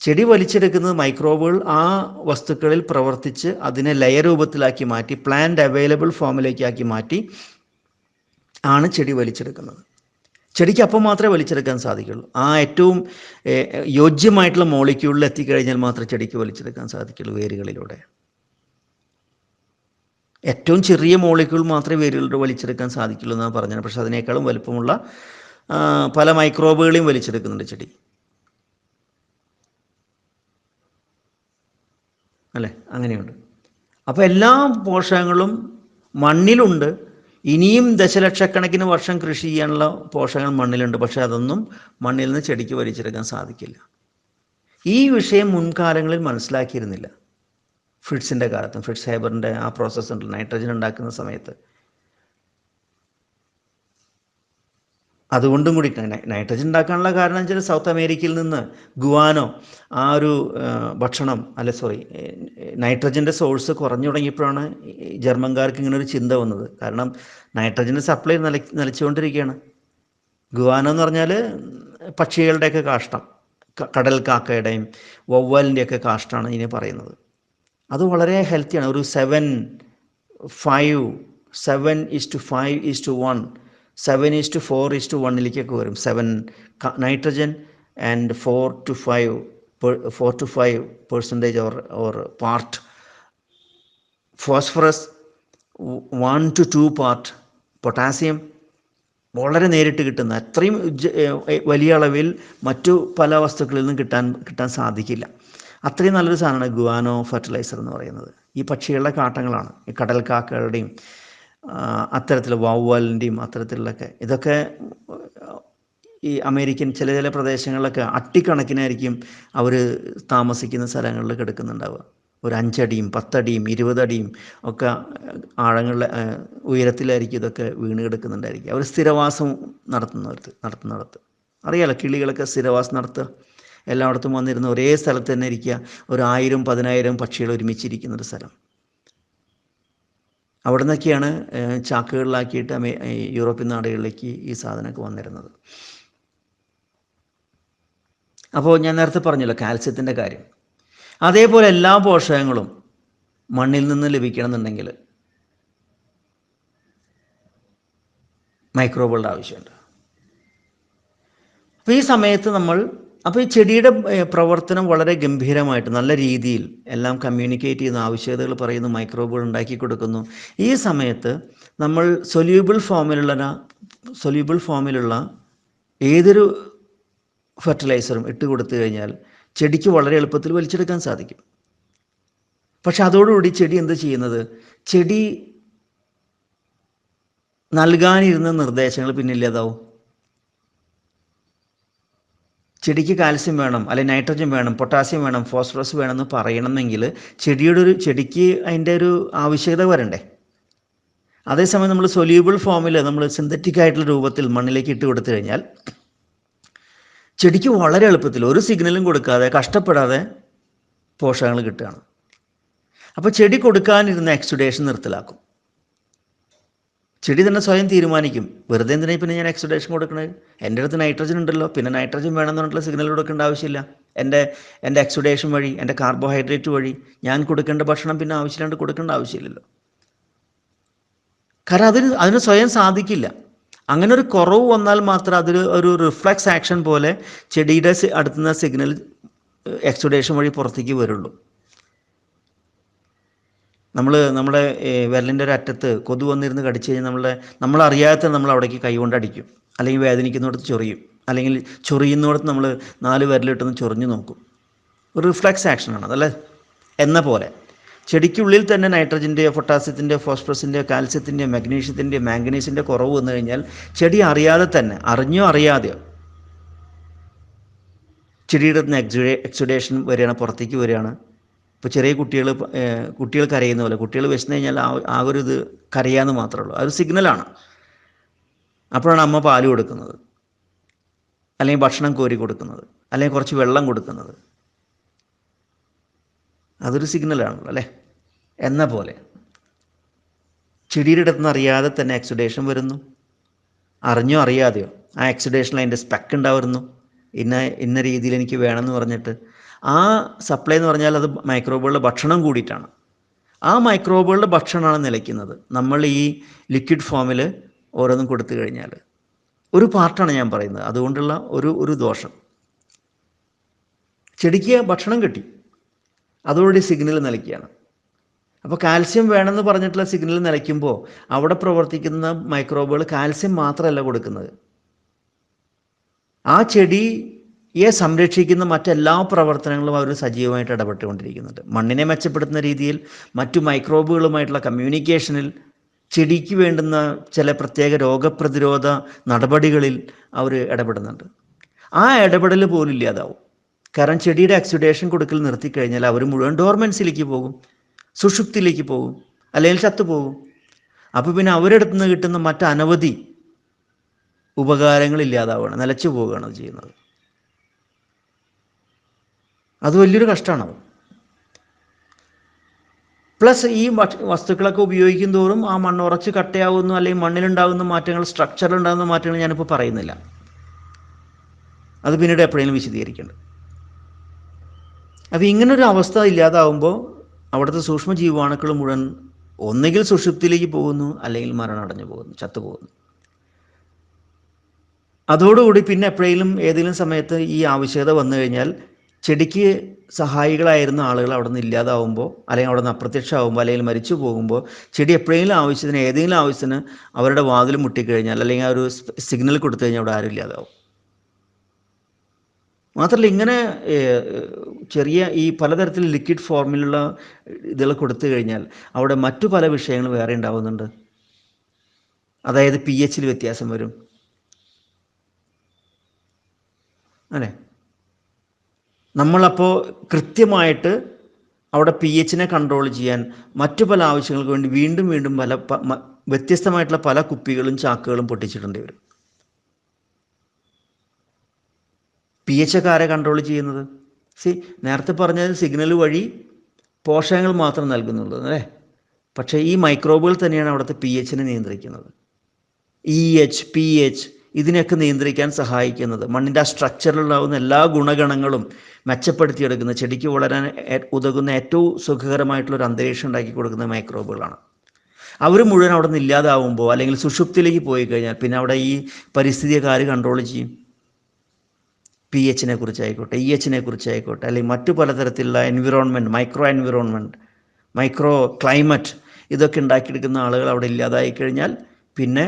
ചെടി വലിച്ചെടുക്കുന്നത് മൈക്രോബുകൾ ആ വസ്തുക്കളിൽ പ്രവർത്തിച്ച് അതിനെ ലയ രൂപത്തിലാക്കി മാറ്റി, പ്ലാന്റ് അവൈലബിൾ ഫോമിലേക്കാക്കി മാറ്റി ആണ് ചെടി വലിച്ചെടുക്കുന്നത്. ചെടിക്ക് അപ്പം മാത്രമേ വലിച്ചെടുക്കാൻ സാധിക്കുള്ളൂ. ആ ഏറ്റവും യോജ്യമായിട്ടുള്ള മോളിക്യൂളിൽ എത്തിക്കഴിഞ്ഞാൽ മാത്രമേ ചെടിക്ക് വലിച്ചെടുക്കാൻ സാധിക്കുള്ളൂ വേരുകളിലൂടെ. ഏറ്റവും ചെറിയ മോളിക്യൂൾ മാത്രമേ വേരുകളിലൂടെ വലിച്ചെടുക്കാൻ സാധിക്കുള്ളൂ എന്നാണ് പറഞ്ഞത്. പക്ഷേ അതിനേക്കാളും വലുപ്പമുള്ള പല മൈക്രോബുകളെയും വലിച്ചെടുക്കുന്നുണ്ട് ചെടി, അല്ലേ? അങ്ങനെയുണ്ട്. അപ്പോൾ എല്ലാ പോഷകങ്ങളും മണ്ണിലുണ്ട്. ഇനിയും ദശലക്ഷക്കണക്കിന് വർഷം കൃഷി ചെയ്യാനുള്ള പോഷകങ്ങൾ മണ്ണിലുണ്ട്. പക്ഷേ അതൊന്നും മണ്ണിൽ നിന്ന് ചെടിക്ക് വലിച്ചെടുക്കാൻ സാധിക്കില്ല. ഈ വിഷയം മുൻകാലങ്ങളിൽ മനസ്സിലാക്കിയിരുന്നില്ല. ഫ്രിഡ്സിൻ്റെ കാലത്തും, ഫ്രിഡ്സ് ഹേബറിൻ്റെ ആ പ്രോസസ്സ് ഉണ്ട് നൈട്രജൻ ഉണ്ടാക്കുന്ന സമയത്ത്. അതുകൊണ്ടും കൂടി നൈട്രജൻ ഉണ്ടാക്കാനുള്ള കാരണം വെച്ചാൽ സൗത്ത് അമേരിക്കയിൽ നിന്ന് ഗുവാനോ ആ ഒരു ഭക്ഷണം നൈട്രജൻ്റെ സോഴ്സ് കുറഞ്ഞു തുടങ്ങിയപ്പോഴാണ് ജർമ്മൻകാർക്ക് ഇങ്ങനെ ഒരു ചിന്ത വന്നത്. കാരണം നൈട്രജൻ്റെ സപ്ലൈ നിലച്ചുകൊണ്ടിരിക്കുകയാണ്. ഗുവാനോ എന്ന് പറഞ്ഞാൽ പക്ഷികളുടെയൊക്കെ കാഷ്ടം, കടൽ കാക്കയുടെയും വവ്വാലിൻ്റെയൊക്കെ കാഷ്ടമാണ് ഇതിനെ പറയുന്നത്. അത് വളരെ ഹെൽത്തിയാണ്. ഒരു 7:5:1 7:4:1 വരും. 7 nitrogen and 4-5% or part phosphorus, 1-2 part potassium. വളരെ നേരിട്ട് കിട്ടുന്ന അത്രയും വലിയ അളവിൽ മറ്റു പല വസ്തുക്കളിൽ നിന്നും കിട്ടാൻ സാധിക്കില്ല. അത്രയും നല്ലൊരു സാധനമാണ് ഗുവാനോ ഫെർട്ടിലൈസർ എന്ന് പറയുന്നത്. ഈ പക്ഷികളുടെ കാട്ടങ്ങളാണ്, ഈ കടൽ കാക്കകളുടെയും അത്തരത്തിലുള്ള വവ്വാലിൻ്റെയും അത്തരത്തിലുള്ളൊക്കെ. ഇതൊക്കെ ഈ അമേരിക്കൻ ചില പ്രദേശങ്ങളിലൊക്കെ അട്ടിക്കണക്കിനായിരിക്കും അവർ താമസിക്കുന്ന സ്ഥലങ്ങളിൽ കിടക്കുന്നുണ്ടാവുക. ഒരു 5 അടിയും 10 അടിയും 20 അടിയും ഒക്കെ ആഴങ്ങളിൽ ഉയരത്തിലായിരിക്കും ഇതൊക്കെ വീണ് കിടക്കുന്നുണ്ടായിരിക്കും. അവർ സ്ഥിരവാസം നടത്തുന്നിടത്ത് അറിയാലോ, കിളികളൊക്കെ സ്ഥിരവാസം നടത്തുക. എല്ലായിടത്തും വന്നിരുന്ന് ഒരേ സ്ഥലത്ത് തന്നെ ഇരിക്കുക, ഒരു 1000 10,000 പക്ഷികൾ ഒരുമിച്ചിരിക്കുന്നൊരു സ്ഥലം. അവിടെ നിന്നൊക്കെയാണ് ചാക്കുകളിലാക്കിയിട്ട് യൂറോപ്യൻ നാടുകളിലേക്ക് ഈ സാധനമൊക്കെ വന്നിരുന്നത്. അപ്പോൾ ഞാൻ നേരത്തെ പറഞ്ഞല്ലോ കാൽസ്യത്തിൻ്റെ കാര്യം. അതേപോലെ എല്ലാ പോഷകങ്ങളും മണ്ണിൽ നിന്ന് ലഭിക്കണമെന്നുണ്ടെങ്കിൽ മൈക്രോബുകളുടെ ആവശ്യമുണ്ട്. അപ്പോൾ ഈ സമയത്ത് അപ്പോൾ ഈ ചെടിയുടെ പ്രവർത്തനം വളരെ ഗംഭീരമായിട്ട് നല്ല രീതിയിൽ എല്ലാം കമ്മ്യൂണിക്കേറ്റ് ചെയ്യുന്ന, ആവശ്യകതകൾ പറയുന്നു, മൈക്രോബുകൾ ഉണ്ടാക്കി കൊടുക്കുന്നു. ഈ സമയത്ത് നമ്മൾ സൊല്യൂബിൾ ഫോമിലുള്ള ഏതൊരു ഫെർട്ടിലൈസറും ഇട്ട് കൊടുത്തു കഴിഞ്ഞാൽ ചെടിക്ക് വളരെ എളുപ്പത്തിൽ വലിച്ചെടുക്കാൻ സാധിക്കും. പക്ഷെ അതോടുകൂടി ചെടി എന്ത് ചെയ്യുന്നത്, ചെടി നൽകാനിരുന്ന നിർദ്ദേശങ്ങൾ പിന്നെ ഇല്ലാതാവും. ചെടിക്ക് കാൽസ്യം വേണം, അല്ലെങ്കിൽ നൈട്രജൻ വേണം, പൊട്ടാസ്യം വേണം, ഫോസ്ഫറസ് വേണമെന്ന് പറയണമെങ്കിൽ ചെടിക്ക് അതിൻ്റെ ഒരു ആവശ്യകത വരണ്ടേ. അതേസമയം നമ്മൾ സൊല്യൂബിൾ ഫോമിൽ നമ്മൾ സിന്തറ്റിക് ആയിട്ടുള്ള രൂപത്തിൽ മണ്ണിലേക്ക് ഇട്ട് കൊടുത്തു കഴിഞ്ഞാൽ ചെടിക്ക് വളരെ എളുപ്പത്തിൽ ഒരു സിഗ്നലും കൊടുക്കാതെ കഷ്ടപ്പെടാതെ പോഷകങ്ങൾ കിട്ടുകയാണ്. അപ്പോൾ ചെടി കൊടുക്കാനിരുന്ന എക്സുഡേഷൻ നിർത്തലാക്കും. ചെടി തന്നെ സ്വയം തീരുമാനിക്കും, വെറുതെ എന്തിനാ പിന്നെ ഞാൻ എക്സുഡേഷൻ കൊടുക്കണത്, എൻ്റെ അടുത്ത് നൈട്രജൻ ഉണ്ടല്ലോ, പിന്നെ നൈട്രജൻ വേണമെന്ന് പറഞ്ഞിട്ടുള്ള സിഗ്നൽ കൊടുക്കേണ്ട ആവശ്യമില്ല. എൻ്റെ എക്സുഡേഷൻ വഴി, എൻ്റെ കാർബോഹൈഡ്രേറ്റ് വഴി ഞാൻ കൊടുക്കേണ്ട ഭക്ഷണം പിന്നെ ആവശ്യമില്ലാണ്ട് കൊടുക്കേണ്ട ആവശ്യമില്ലല്ലോ. കാരണം അതിന് സ്വയം സാധിക്കില്ല. അങ്ങനെ ഒരു കുറവ് വന്നാൽ മാത്രം ഒരു റിഫ്ലക്സ് ആക്ഷൻ പോലെ ചെടിയുടെ അടുത്തുനിന്ന് സിഗ്നൽ എക്സുഡേഷൻ വഴി പുറത്തേക്ക് വരുള്ളൂ. നമ്മുടെ വിരലിൻ്റെ ഒരു അറ്റത്ത് കൊതു വന്നിരുന്ന് കടിച്ചു കഴിഞ്ഞാൽ നമ്മളറിയാത്ത നമ്മൾ അവിടേക്ക് കൈകൊണ്ട് അടിക്കും, അല്ലെങ്കിൽ വേദനിക്കുന്നിടത്ത് ചൊറിയും, അല്ലെങ്കിൽ ചൊറിയുന്നിടത്ത് നമ്മൾ 4 വിരലിട്ടൊന്ന് ചൊറിഞ്ഞു നോക്കും. ഒരു റിഫ്ലക്സ് ആക്ഷനാണ് അതല്ലേ. എന്ന പോലെ ചെടിക്കുള്ളിൽ തന്നെ നൈട്രജൻ്റെയോ പൊട്ടാസ്യത്തിൻ്റെയോ ഫോസ്ഫറസിൻ്റെയോ കാൽസ്യത്തിൻ്റെയോ മഗ്നീഷ്യത്തിൻ്റെയോ മാംഗനീസിൻ്റെ കുറവ് വന്നു കഴിഞ്ഞാൽ ചെടി അറിയാതെ തന്നെ, അറിഞ്ഞോ അറിയാതെയോ, ചെടിയുടെ എക്സുഡേഷൻ വരികയാണ്, പുറത്തേക്ക് വരികയാണ്. ഇപ്പോൾ ചെറിയ കുട്ടികൾ കരയുന്ന പോലെ, കുട്ടികൾ വിശന്നു കഴിഞ്ഞാൽ ആ ഒരു ഇത് കരയാന്ന് മാത്രമേ ഉള്ളൂ, അതൊരു സിഗ്നലാണ്. അപ്പോഴാണ് അമ്മ പാല് കൊടുക്കുന്നത്, അല്ലെങ്കിൽ ഭക്ഷണം കോരി കൊടുക്കുന്നത്, അല്ലെങ്കിൽ കുറച്ച് വെള്ളം കൊടുക്കുന്നത്. അതൊരു സിഗ്നലാണല്ലോ അല്ലേ. എന്ന പോലെ ചെടിയുടെ അടുത്ത് നിന്ന് അറിയാതെ തന്നെ എക്സുഡേഷൻ വരുന്നു, അറിഞ്ഞോ അറിയാതെയോ ആ എക്സുഡേഷനിൽ അതിൻ്റെ സ്പെക്ക് ഉണ്ടാവുന്നു, ഇന്ന രീതിയിൽ എനിക്ക് വേണമെന്ന് പറഞ്ഞിട്ട്. ആ സപ്ലൈ എന്ന് പറഞ്ഞാൽ അത് മൈക്രോബുകളുടെ ഭക്ഷണം കൂടിയിട്ടാണ്. ആ മൈക്രോബുകളുടെ ഭക്ഷണമാണ് നിലയ്ക്കുന്നത് നമ്മൾ ഈ ലിക്വിഡ് ഫോമിൽ ഓരോന്നും കൊടുത്തു കഴിഞ്ഞാൽ. ഒരു പാർട്ടാണ് ഞാൻ പറയുന്നത്. അതുകൊണ്ടുള്ള ഒരു ദോഷം, ചെടിക്ക് ഭക്ഷണം കിട്ടി, അതോടുകൂടി സിഗ്നൽ നിലയ്ക്കുകയാണ്. അപ്പോൾ കാൽസ്യം വേണമെന്ന് പറഞ്ഞിട്ടുള്ള സിഗ്നൽ നിലയ്ക്കുമ്പോൾ അവിടെ പ്രവർത്തിക്കുന്ന മൈക്രോബുകൾ കാൽസ്യം മാത്രമല്ല കൊടുക്കുന്നത്, ആ ചെടിയെ സംരക്ഷിക്കുന്ന മറ്റെല്ലാ പ്രവർത്തനങ്ങളും അവർ സജീവമായിട്ട് ഇടപെട്ടുകൊണ്ടിരിക്കുന്നുണ്ട്. മണ്ണിനെ മെച്ചപ്പെടുത്തുന്ന രീതിയിൽ, മറ്റു മൈക്രോബുകളുമായിട്ടുള്ള കമ്മ്യൂണിക്കേഷനിൽ, ചെടിക്ക് വേണ്ടുന്ന ചില പ്രത്യേക രോഗപ്രതിരോധ നടപടികളിൽ അവർ ഇടപെടുന്നുണ്ട്. ആ ഇടപെടൽ പോലും ഇല്ലാതാവും. കാരണം ചെടിയുടെ എക്സുഡേഷൻ കൊടുക്കൽ നിർത്തിക്കഴിഞ്ഞാൽ അവർ മുഴുവൻ ഡോർമെൻസിലേക്ക് പോകും, സുഷുപ്തിയിലേക്ക് പോകും, അല്ലെങ്കിൽ ചത്തുപോകും. അപ്പോൾ പിന്നെ അവരെടുത്ത് നിന്ന് കിട്ടുന്ന മറ്റനവധി ഉപകാരങ്ങളില്ലാതാവുകയാണ്, നിലച്ചു പോവുകയാണ് ചെയ്യുന്നത്. അത് വലിയൊരു കഷ്ടമാണ്. പ്ലസ് ഈ വസ്തുക്കളൊക്കെ ഉപയോഗിക്കും തോറും ആ മണ്ണ് ഉറച്ച് കട്ടയാവുന്നു, അല്ലെങ്കിൽ മണ്ണിലുണ്ടാകുന്ന മാറ്റങ്ങൾ, സ്ട്രക്ചറിലുണ്ടാകുന്ന മാറ്റങ്ങൾ ഞാനിപ്പോൾ പറയുന്നില്ല, അത് പിന്നീട് എപ്പോഴെങ്കിലും വിശദീകരിക്കേണ്ടത്. അപ്പോൾ ഇങ്ങനൊരു അവസ്ഥ ഇല്ലാതാവുമ്പോൾ അവിടുത്തെ സൂക്ഷ്മജീവാണുക്കൾ മുഴുവൻ ഒന്നുകിൽ സുഷുപ്തിയിലേക്ക് പോകുന്നു, അല്ലെങ്കിൽ മരണമടഞ്ഞു പോകുന്നു, ചത്തുപോകുന്നു. അതോടുകൂടി പിന്നെ എപ്പോഴെങ്കിലും ഏതെങ്കിലും സമയത്ത് ഈ ആവശ്യകത വന്നു കഴിഞ്ഞാൽ ചെടിക്ക് സഹായികളായിരുന്ന ആളുകൾ അവിടെ നിന്ന് ഇല്ലാതാവുമ്പോൾ, അല്ലെങ്കിൽ അവിടെ നിന്ന് അപ്രത്യക്ഷമാകുമ്പോൾ, അല്ലെങ്കിൽ മരിച്ചു പോകുമ്പോൾ, ചെടി എപ്പോഴെങ്കിലും ഏതെങ്കിലും ആവശ്യത്തിന് അവരുടെ വാതിൽ മുട്ടിക്കഴിഞ്ഞാൽ, അല്ലെങ്കിൽ ആ ഒരു സിഗ്നൽ കൊടുത്തു കഴിഞ്ഞാൽ അവിടെ ആരും ഇല്ലാതാവും. മാത്രമല്ല, ഇങ്ങനെ ചെറിയ ഈ പലതരത്തിൽ ലിക്വിഡ് ഫോമിലുള്ള ഇതുകൾ കൊടുത്തു കഴിഞ്ഞാൽ അവിടെ മറ്റു പല വിഷയങ്ങൾ വേറെ ഉണ്ടാവുന്നുണ്ട്. അതായത് pH വ്യത്യാസം വരും അല്ലേ. നമ്മളപ്പോൾ കൃത്യമായിട്ട് അവിടെ pH കൺട്രോൾ ചെയ്യാൻ മറ്റു പല ആവശ്യങ്ങൾക്ക് വേണ്ടി വീണ്ടും വീണ്ടും വ്യത്യസ്തമായിട്ടുള്ള പല കുപ്പികളും ചാക്കുകളും പൊട്ടിച്ചിടേണ്ടി വരും. pH ഒക്കെ ആരെ കൺട്രോൾ ചെയ്യുന്നത്? നേരത്തെ പറഞ്ഞത് സിഗ്നൽ വഴി പോഷകങ്ങൾ മാത്രം നൽകുന്നുള്ളൂ അല്ലേ? പക്ഷേ ഈ മൈക്രോബുകൾ തന്നെയാണ് അവിടുത്തെ pH നിയന്ത്രിക്കുന്നത്. pH ഇതിനെയൊക്കെ നിയന്ത്രിക്കാൻ സഹായിക്കുന്നത്, മണ്ണിൻ്റെ ആ സ്ട്രക്ചറിലുണ്ടാകുന്ന എല്ലാ ഗുണഗണങ്ങളും മെച്ചപ്പെടുത്തിയെടുക്കുന്ന, ചെടിക്ക് വളരാൻ ഉതകുന്ന ഏറ്റവും സുഖകരമായിട്ടുള്ളൊരു അന്തരീക്ഷം ഉണ്ടാക്കി കൊടുക്കുന്ന മൈക്രോബുകളാണ്. അവർ മുഴുവൻ അവിടെ നിന്ന് ഇല്ലാതാവുമ്പോൾ അല്ലെങ്കിൽ സുഷുപ്തിയിലേക്ക് പോയി കഴിഞ്ഞാൽ പിന്നെ അവിടെ ഈ പരിസ്ഥിതിയൊക്കെ ആര് കൺട്രോൾ ചെയ്യും? pH കുറിച്ചായിക്കോട്ടെ, EH കുറിച്ചായിക്കോട്ടെ, അല്ലെങ്കിൽ മറ്റു പലതരത്തിലുള്ള എൻവിറോൺമെൻറ്റ്, മൈക്രോ ക്ലൈമറ്റ് ഇതൊക്കെ ഉണ്ടാക്കിയെടുക്കുന്ന ആളുകൾ അവിടെ ഇല്ലാതായി കഴിഞ്ഞാൽ പിന്നെ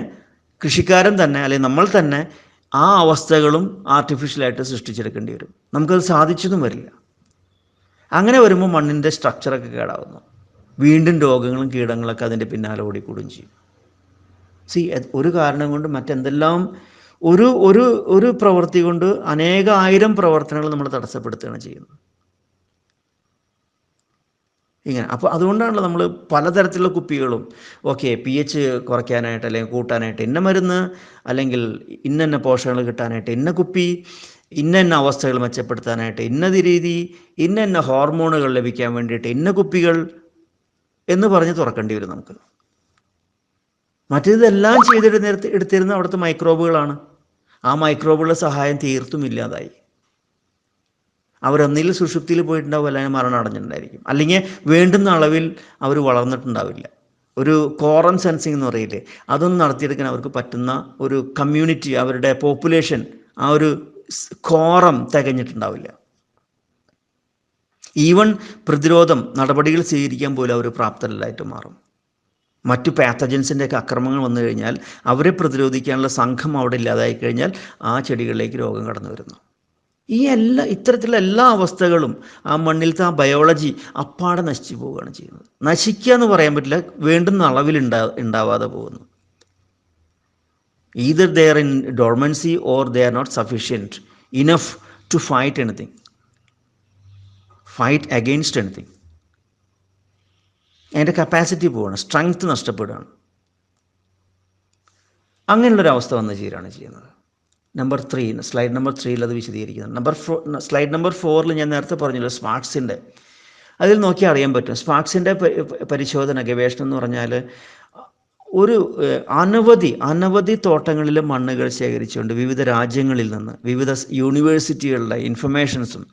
കൃഷിക്കാരൻ തന്നെ അല്ലെങ്കിൽ നമ്മൾ തന്നെ ആ അവസ്ഥകളും ആർട്ടിഫിഷ്യലായിട്ട് സൃഷ്ടിച്ചെടുക്കേണ്ടി വരും. നമുക്കത് സാധിച്ചതും വരില്ല. അങ്ങനെ വരുമ്പോൾ മണ്ണിൻ്റെ സ്ട്രക്ചറൊക്കെ കേടാവുന്നു, വീണ്ടും രോഗങ്ങളും കീടങ്ങളൊക്കെ അതിൻ്റെ പിന്നാലെ ഓടിക്കൂടുകയും ചെയ്യും. ഒരു കാരണം കൊണ്ട് മറ്റെന്തെല്ലാം ഒരു പ്രവൃത്തി കൊണ്ട് അനേകായിരം പ്രവർത്തനങ്ങൾ നമ്മൾ തടസ്സപ്പെടുത്തുകയാണ് ചെയ്യുന്നത്. ഇങ്ങനെ അപ്പോൾ അതുകൊണ്ടാണല്ലോ നമ്മൾ പലതരത്തിലുള്ള കുപ്പികളും pH കുറയ്ക്കാനായിട്ട് അല്ലെങ്കിൽ കൂട്ടാനായിട്ട് ഇന്ന മരുന്ന്, അല്ലെങ്കിൽ ഇന്ന പോഷകങ്ങൾ കിട്ടാനായിട്ട് ഇന്ന കുപ്പി, ഇന്ന അവസ്ഥകൾ മെച്ചപ്പെടുത്താനായിട്ട് ഇന്നത് രീതി, ഇന്ന ഹോർമോണുകൾ ലഭിക്കാൻ വേണ്ടിയിട്ട് ഇന്ന കുപ്പികൾ എന്ന് പറഞ്ഞ് തുറക്കേണ്ടി വരും നമുക്ക്. മറ്റേതെല്ലാം എടുത്തിരുന്ന അവിടുത്തെ മൈക്രോബുകളാണ്. ആ മൈക്രോബുകളുടെ സഹായം തീർത്തും ഇല്ലാതായി. അവരൊന്നിൽ സുഷുപ്തിയിൽ പോയിട്ടുണ്ടാവും, അല്ലെങ്കിൽ മരണം അടഞ്ഞിട്ടുണ്ടായിരിക്കും, അല്ലെങ്കിൽ വേണ്ടുന്ന അളവിൽ അവർ വളർന്നിട്ടുണ്ടാവില്ല. ഒരു കോറം സെൻസിങ് എന്ന് പറയില്ലേ, അതൊന്നും നടത്തിയെടുക്കാൻ അവർക്ക് പറ്റുന്ന ഒരു കമ്മ്യൂണിറ്റി, അവരുടെ പോപ്പുലേഷൻ, ആ ഒരു കോറം തികഞ്ഞിട്ടുണ്ടാവില്ല. ഈവൻ പ്രതിരോധം നടപടികൾ സ്വീകരിക്കാൻ പോലും അവർ പ്രാപ്തരല്ലായിട്ട് മാറും. മറ്റു പാത്തജൻസിൻ്റെയൊക്കെ അക്രമങ്ങൾ വന്നു കഴിഞ്ഞാൽ അവരെ പ്രതിരോധിക്കാനുള്ള സംഘം അവിടെ ഇല്ലാതായി കഴിഞ്ഞാൽ ആ ചെടികളിലേക്ക് രോഗം കടന്നു വരുന്നു. ഇത്തരത്തിലുള്ള എല്ലാ അവസ്ഥകളും ആ മണ്ണിലത്തെ ആ ബയോളജി അപ്പാടെ നശിച്ചു പോവുകയാണ് ചെയ്യുന്നത്. നശിക്കുക എന്ന് പറയാൻ പറ്റില്ല, വേണ്ടുന്ന അളവിൽ ഉണ്ടാവാതെ പോകുന്നു. either they are in dormancy or they are not sufficient enough to fight against anything. അതിൻ്റെ കപ്പാസിറ്റി പോവുകയാണ്, സ്ട്രെങ്ത് നഷ്ടപ്പെടുകയാണ്. അങ്ങനെയുള്ളൊരവസ്ഥ വന്നു ചേരുകയാണ് ചെയ്യുന്നത്. സ്ലൈഡ് നമ്പർ 3 അത് വിശദീകരിക്കുന്നത്. സ്ലൈഡ് നമ്പർ 4 ഞാൻ നേരത്തെ പറഞ്ഞല്ലോ സ്പാർക്സിൻ്റെ, അതിൽ നോക്കിയാൽ അറിയാൻ പറ്റും. സ്പാർക്സിൻ്റെ പരിശോധന ഗവേഷണം എന്ന് പറഞ്ഞാൽ ഒരു അനവധി തോട്ടങ്ങളിലെ മണ്ണുകൾ ശേഖരിച്ചുകൊണ്ട് വിവിധ രാജ്യങ്ങളിൽ നിന്ന്, വിവിധ യൂണിവേഴ്സിറ്റികളുടെ ഇൻഫർമേഷൻസും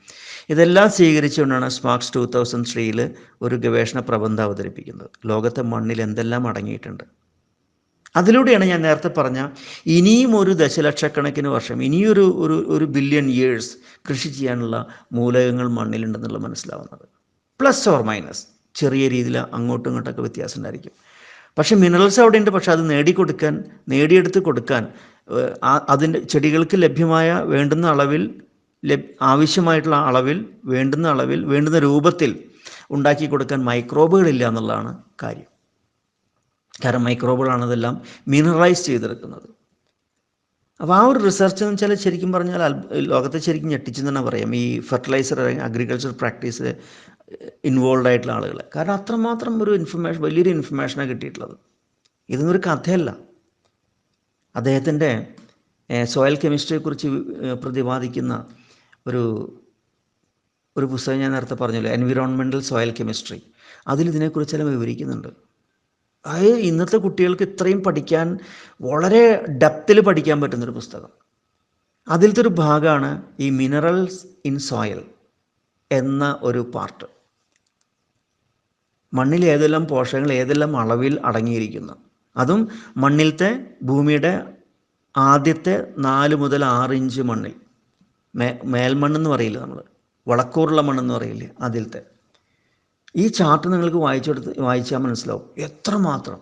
ഇതെല്ലാം സ്വീകരിച്ചുകൊണ്ടാണ് സ്പാർക്സ് 2003 ഒരു ഗവേഷണ പ്രബന്ധം അവതരിപ്പിക്കുന്നത്. ലോകത്തെ മണ്ണിൽ എന്തെല്ലാം അടങ്ങിയിട്ടുണ്ട്. അതിലൂടെയാണ് ഞാൻ നേരത്തെ പറഞ്ഞ ഇനിയും ഒരു ദശലക്ഷക്കണക്കിന് വർഷം, ഇനിയൊരു ബില്യൺ ഇയേഴ്സ് കൃഷി ചെയ്യാനുള്ള മൂലകങ്ങൾ മണ്ണിലുണ്ടെന്നുള്ള മനസ്സിലാവുന്നത്. പ്ലസ് ഓർ മൈനസ് ചെറിയ രീതിയിൽ അങ്ങോട്ടും ഇങ്ങോട്ടൊക്കെ വ്യത്യാസം ഉണ്ടായിരിക്കും. പക്ഷേ മിനറൽസ് അവിടെ ഉണ്ട്. പക്ഷെ അത് നേടിയെടുത്ത് കൊടുക്കാൻ അതിൻ്റെ ചെടികൾക്ക് ലഭ്യമായ വേണ്ടുന്ന അളവിൽ, ആവശ്യമായിട്ടുള്ള അളവിൽ, വേണ്ടുന്ന രൂപത്തിൽ ഉണ്ടാക്കി കൊടുക്കാൻ മൈക്രോബുകളില്ല എന്നുള്ളതാണ് കാര്യം. കാരണം മൈക്രോബുകളാണ് അതെല്ലാം മിനറലൈസ് ചെയ്തെടുക്കുന്നത്. അപ്പോൾ ആ ഒരു റിസർച്ച് എന്ന് വെച്ചാൽ ശരിക്കും പറഞ്ഞാൽ ലോകത്തെ ശരിക്കും ഞെട്ടിച്ചു തന്നെ പറയാം, ഈ ഫെർട്ടിലൈസർ അഗ്രികൾച്ചർ പ്രാക്ടീസ് ഇൻവോൾവ് ആയിട്ടുള്ള ആളുകൾ. കാരണം അത്രമാത്രം ഒരു വലിയൊരു ഇൻഫർമേഷനാണ് കിട്ടിയിട്ടുള്ളത്. ഇതൊന്നും ഒരു കഥയല്ല. അദ്ദേഹത്തിൻ്റെ സോയിൽ കെമിസ്ട്രിയെക്കുറിച്ച് പ്രതിപാദിക്കുന്ന ഒരു പുസ്തകം ഞാൻ നേരത്തെ പറഞ്ഞല്ലോ, എൻവിറോൺമെൻറ്റൽ സോയിൽ കെമിസ്ട്രി, അതിലിതിനെക്കുറിച്ചെല്ലാം വിവരിക്കുന്നുണ്ട്. അതായത് ഇന്നത്തെ കുട്ടികൾക്ക് ഇത്രയും പഠിക്കാൻ, വളരെ ഡെപ്തിൽ പഠിക്കാൻ പറ്റുന്നൊരു പുസ്തകം. അതിലത്തെ ഒരു ഭാഗമാണ് ഈ മിനറൽസ് ഇൻ സോയിൽ എന്ന ഒരു പാർട്ട്. മണ്ണിൽ ഏതെല്ലാം പോഷകങ്ങൾ ഏതെല്ലാം അളവിൽ അടങ്ങിയിരിക്കുന്നു, അതും മണ്ണിലത്തെ ഭൂമിയുടെ ആദ്യത്തെ 4 മുതൽ 6 ഇഞ്ച് മണ്ണിൽ, മേൽമണ്ണെന്ന് പറയില്ല നമ്മൾ, വളക്കൂറുള്ള മണ്ണെന്ന് പറയില്ലേ, അതിലത്തെ ഈ ചാർട്ട് നിങ്ങൾക്ക് വായിച്ചാൽ മനസ്സിലാവും എത്രമാത്രം.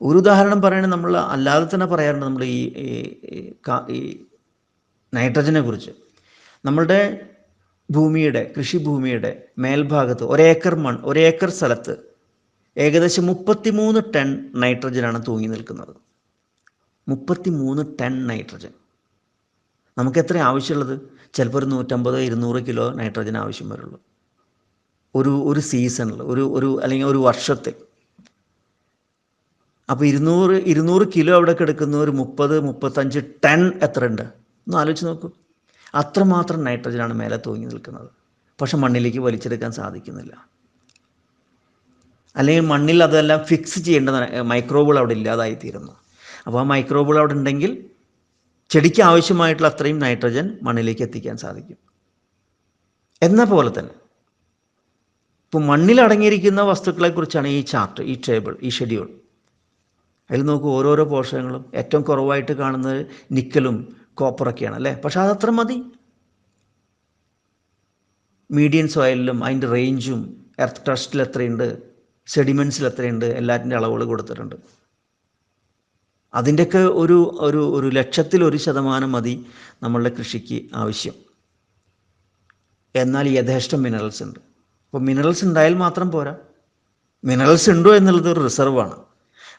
ഒരു ഉദാഹരണം പറയുകയാണെങ്കിൽ നമ്മൾ അല്ലാതെ തന്നെ പറയാറുണ്ട്. നമ്മൾ ഈ നൈട്രജനെ കുറിച്ച് നമ്മളുടെ കൃഷിഭൂമിയുടെ മേൽഭാഗത്ത് ഒരേക്കർ സ്ഥലത്ത് ഏകദേശം 33 ടൺ നൈട്രജനാണ് തൂങ്ങി നിൽക്കുന്നത്. 33 ടൺ നൈട്രജൻ. നമുക്ക് എത്ര ആവശ്യമുള്ളത്? ചിലപ്പോൾ ഒരു 150-200 കിലോ നൈട്രജൻ ആവശ്യം വരുള്ളൂ ഒരു സീസണിൽ, അല്ലെങ്കിൽ ഒരു വർഷത്തിൽ. അപ്പോൾ 200 കിലോ അവിടെ കിടക്കുന്ന ഒരു 30-35 ടൺ എത്ര ഉണ്ട്? ഒന്ന് ആലോചിച്ച് നോക്കൂ. അത്രമാത്രം നൈട്രജനാണ് മേലെ തൂങ്ങി നിൽക്കുന്നത്. പക്ഷെ മണ്ണിലേക്ക് വലിച്ചെടുക്കാൻ സാധിക്കുന്നില്ല. അല്ലെങ്കിൽ മണ്ണിൽ അതെല്ലാം ഫിക്സ് ചെയ്യേണ്ട മൈക്രോബുകൾ അവിടെ ഇല്ലാതായിത്തീരുന്നു. അപ്പോൾ ആ മൈക്രോബുകൾ അവിടെ ഉണ്ടെങ്കിൽ ചെടിക്ക് ആവശ്യമായിട്ടുള്ള അത്രയും നൈട്രജൻ മണ്ണിലേക്ക് എത്തിക്കാൻ സാധിക്കും. എന്ന പോലെ തന്നെ ഇപ്പോൾ മണ്ണിൽ അടങ്ങിയിരിക്കുന്ന വസ്തുക്കളെക്കുറിച്ചാണ് ഈ ചാർട്ട്, ഈ ടേബിൾ, ഈ ഷെഡ്യൂൾ. അതിൽ നോക്കൂ, ഓരോരോ പോഷകങ്ങളും ഏറ്റവും കുറവായിട്ട് കാണുന്നത് നിക്കലും കോപ്പറൊക്കെയാണ് അല്ലേ. പക്ഷെ അതത്ര മതി. മീഡിയൻ സോയിലിലും അതിൻ്റെ റേഞ്ചും, എർത്ത് ട്രസ്റ്റിൽ എത്രയുണ്ട്, സെഡിമെൻസിൽ എത്രയുണ്ട്, എല്ലാറ്റിൻ്റെ അളവുകൾ കൊടുത്തിട്ടുണ്ട്. അതിൻ്റെയൊക്കെ ഒരു ഒരു ഒരു 100% മതി നമ്മളുടെ കൃഷിക്ക് ആവശ്യം. എന്നാൽ യഥേഷ്ടം മിനറൽസ് ഉണ്ട്. അപ്പോൾ മിനറൽസ് ഉണ്ടായാൽ മാത്രം പോരാ. മിനറൽസ് ഉണ്ടോ എന്നുള്ളത് ഒരു റിസർവാണ്.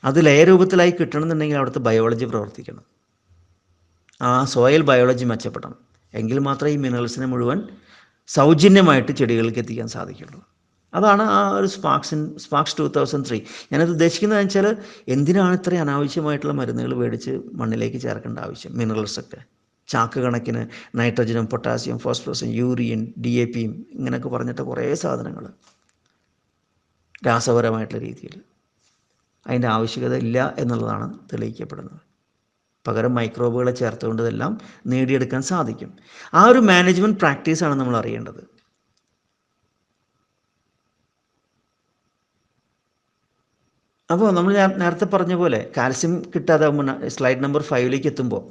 അത് ലയരൂപത്തിലായി കിട്ടണമെന്നുണ്ടെങ്കിൽ അവിടുത്തെ ബയോളജി പ്രവർത്തിക്കണം. ആ സോയിൽ ബയോളജി മെച്ചപ്പെടണം. എങ്കിൽ മാത്രമേ ഈ മിനറൽസിനെ മുഴുവൻ സൗജന്യമായിട്ട് ചെടികൾക്ക് എത്തിക്കാൻ സാധിക്കുള്ളൂ. അതാണ് ആ ഒരു സ്പാർക്സ് 2003. ഞാനത് ഉദ്ദേശിക്കുന്നത് വെച്ചാൽ, എന്തിനാണ് ഇത്രയും അനാവശ്യമായിട്ടുള്ള മരുന്നുകൾ മേടിച്ച് മണ്ണിലേക്ക് ചേർക്കേണ്ട ആവശ്യം? മിനറൽസൊക്കെ ചാക്ക് കണക്കിന് നൈട്രജനും പൊട്ടാസ്യം ഫോസ്ഫറസും യൂറിയൻ DAPയും ഇങ്ങനെയൊക്കെ പറഞ്ഞിട്ട് കുറേ സാധനങ്ങൾ രാസപരമായിട്ടുള്ള രീതിയിൽ അതിൻ്റെ ആവശ്യകത ഇല്ല എന്നുള്ളതാണ് തെളിയിക്കപ്പെടുന്നത്. പകരം മൈക്രോബുകളെ ചേർത്തുകൊണ്ട് ഇതെല്ലാം നേടിയെടുക്കാൻ സാധിക്കും. ആ ഒരു മാനേജ്മെൻറ്റ് പ്രാക്ടീസാണ് നമ്മൾ അറിയേണ്ടത്. അപ്പോൾ നമ്മൾ നേരത്തെ പറഞ്ഞ പോലെ കാൽസ്യം കിട്ടാതെ സ്ലൈഡ് നമ്പർ 5 എത്തുമ്പോൾ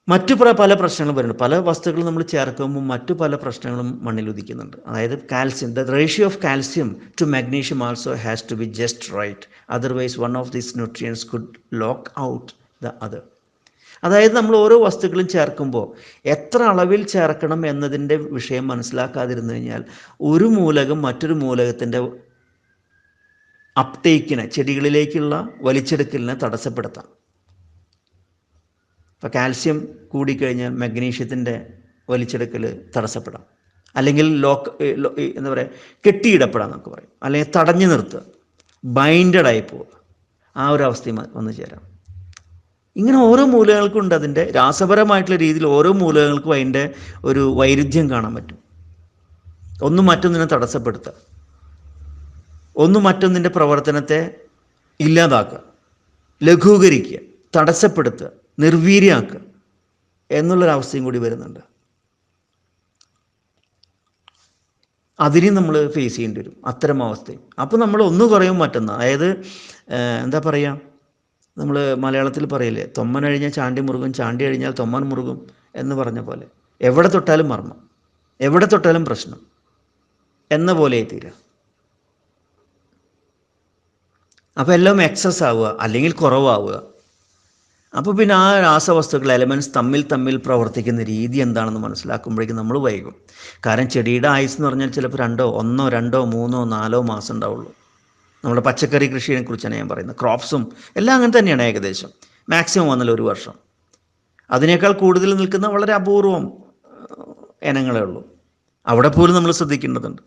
മറ്റു പല പ്രശ്നങ്ങളും വരുന്നുണ്ട്. പല വസ്തുക്കളും നമ്മൾ ചേർക്കുമ്പോൾ മറ്റു പല പ്രശ്നങ്ങളും മണ്ണിൽ ഉദിക്കുന്നുണ്ട്. അതായത് calcium, the ratio of calcium to magnesium also has to be just right, otherwise one of these nutrients could lock out the other. അതായത് നമ്മൾ ഓരോ വസ്തുക്കളും ചേർക്കുമ്പോൾ എത്ര അളവിൽ ചേർക്കണം എന്നതിൻ്റെ വിഷയം മനസ്സിലാക്കാതിരുന്നു കഴിഞ്ഞാൽ ഒരു മൂലകം മറ്റൊരു മൂലകത്തിൻ്റെ അപ്ടേക്കിനെ, ചെടികളിലേക്കുള്ള വലിച്ചെടുക്കലിനെ തടസ്സപ്പെടുത്താം. ഇപ്പോൾ കാൽസ്യം കൂടിക്കഴിഞ്ഞാൽ മഗ്നീഷ്യത്തിൻ്റെ വലിച്ചെടുക്കൽ തടസ്സപ്പെടാം, അല്ലെങ്കിൽ എന്താ പറയുക, കെട്ടിയിടപ്പെടാം നമുക്ക് പറയും, അല്ലെങ്കിൽ തടഞ്ഞു നിർത്തുക, ബൈൻഡഡായി പോവുക, ആ ഒരു അവസ്ഥയും വന്നു ചേരാം. ഇങ്ങനെ ഓരോ മൂലകങ്ങൾക്കും ഉണ്ട് അതിൻ്റെ രാസപരമായിട്ടുള്ള രീതിയിൽ. ഓരോ മൂലകങ്ങൾക്കും അതിൻ്റെ ഒരു വൈരുദ്ധ്യം കാണാൻ പറ്റും. ഒന്നും മറ്റൊന്നിനെ തടസ്സപ്പെടുത്തുക, ഒന്നും മറ്റൊന്നിൻ്റെ പ്രവർത്തനത്തെ ഇല്ലാതാക്കുക, ലഘൂകരിക്കുക, തടസ്സപ്പെടുത്തുക, നിർവീര്യമാക്കുക എന്നുള്ളൊരവസ്ഥയും കൂടി വരുന്നുണ്ട്. അതിനെയും നമ്മൾ ഫേസ് ചെയ്യേണ്ടി വരും, അത്തരം അവസ്ഥയും. അപ്പോൾ നമ്മൾ ഒന്ന് കുറയും മറ്റൊന്ന്. അതായത് എന്താ പറയുക, നമ്മൾ മലയാളത്തിൽ പറയില്ലേ, തൊമ്മൻ കഴിഞ്ഞാൽ ചാണ്ടി മുറുകും, ചാണ്ടി കഴിഞ്ഞാൽ തൊമ്മൻ മുറുകും എന്ന് പറഞ്ഞ പോലെ, എവിടെ തൊട്ടാലും മർമ്മം, എവിടെ തൊട്ടാലും പ്രശ്നം എന്ന പോലെ തീരുക. അപ്പോൾ എല്ലാം എക്സസ് ആവുക, അല്ലെങ്കിൽ കുറവാവുക. അപ്പോൾ പിന്നെ ആ രാസവസ്തുക്കൾ, എലമെൻറ്റ്സ് തമ്മിൽ പ്രവർത്തിക്കുന്ന രീതി എന്താണെന്ന് മനസ്സിലാക്കുമ്പോഴേക്കും നമ്മൾ വൈകും. കാരണം ചെടിയുടെ ആയുസ് എന്ന് പറഞ്ഞാൽ ചിലപ്പോൾ 1, 2, 3, 4 മാസം ഉണ്ടാവുള്ളൂ. നമ്മുടെ പച്ചക്കറി കൃഷിയെ കുറിച്ചാണ് ഞാൻ പറയുന്നത്. ക്രോപ്സും എല്ലാം അങ്ങനെ തന്നെയാണ്. ഏകദേശം മാക്സിമം വന്നാൽ 1 വർഷം. അതിനേക്കാൾ കൂടുതൽ നിൽക്കുന്ന വളരെ അപൂർവം ഇനങ്ങളേ ഉള്ളൂ. അവിടെ പോലും നമ്മൾ ശ്രദ്ധിക്കേണ്ടതുണ്ട്.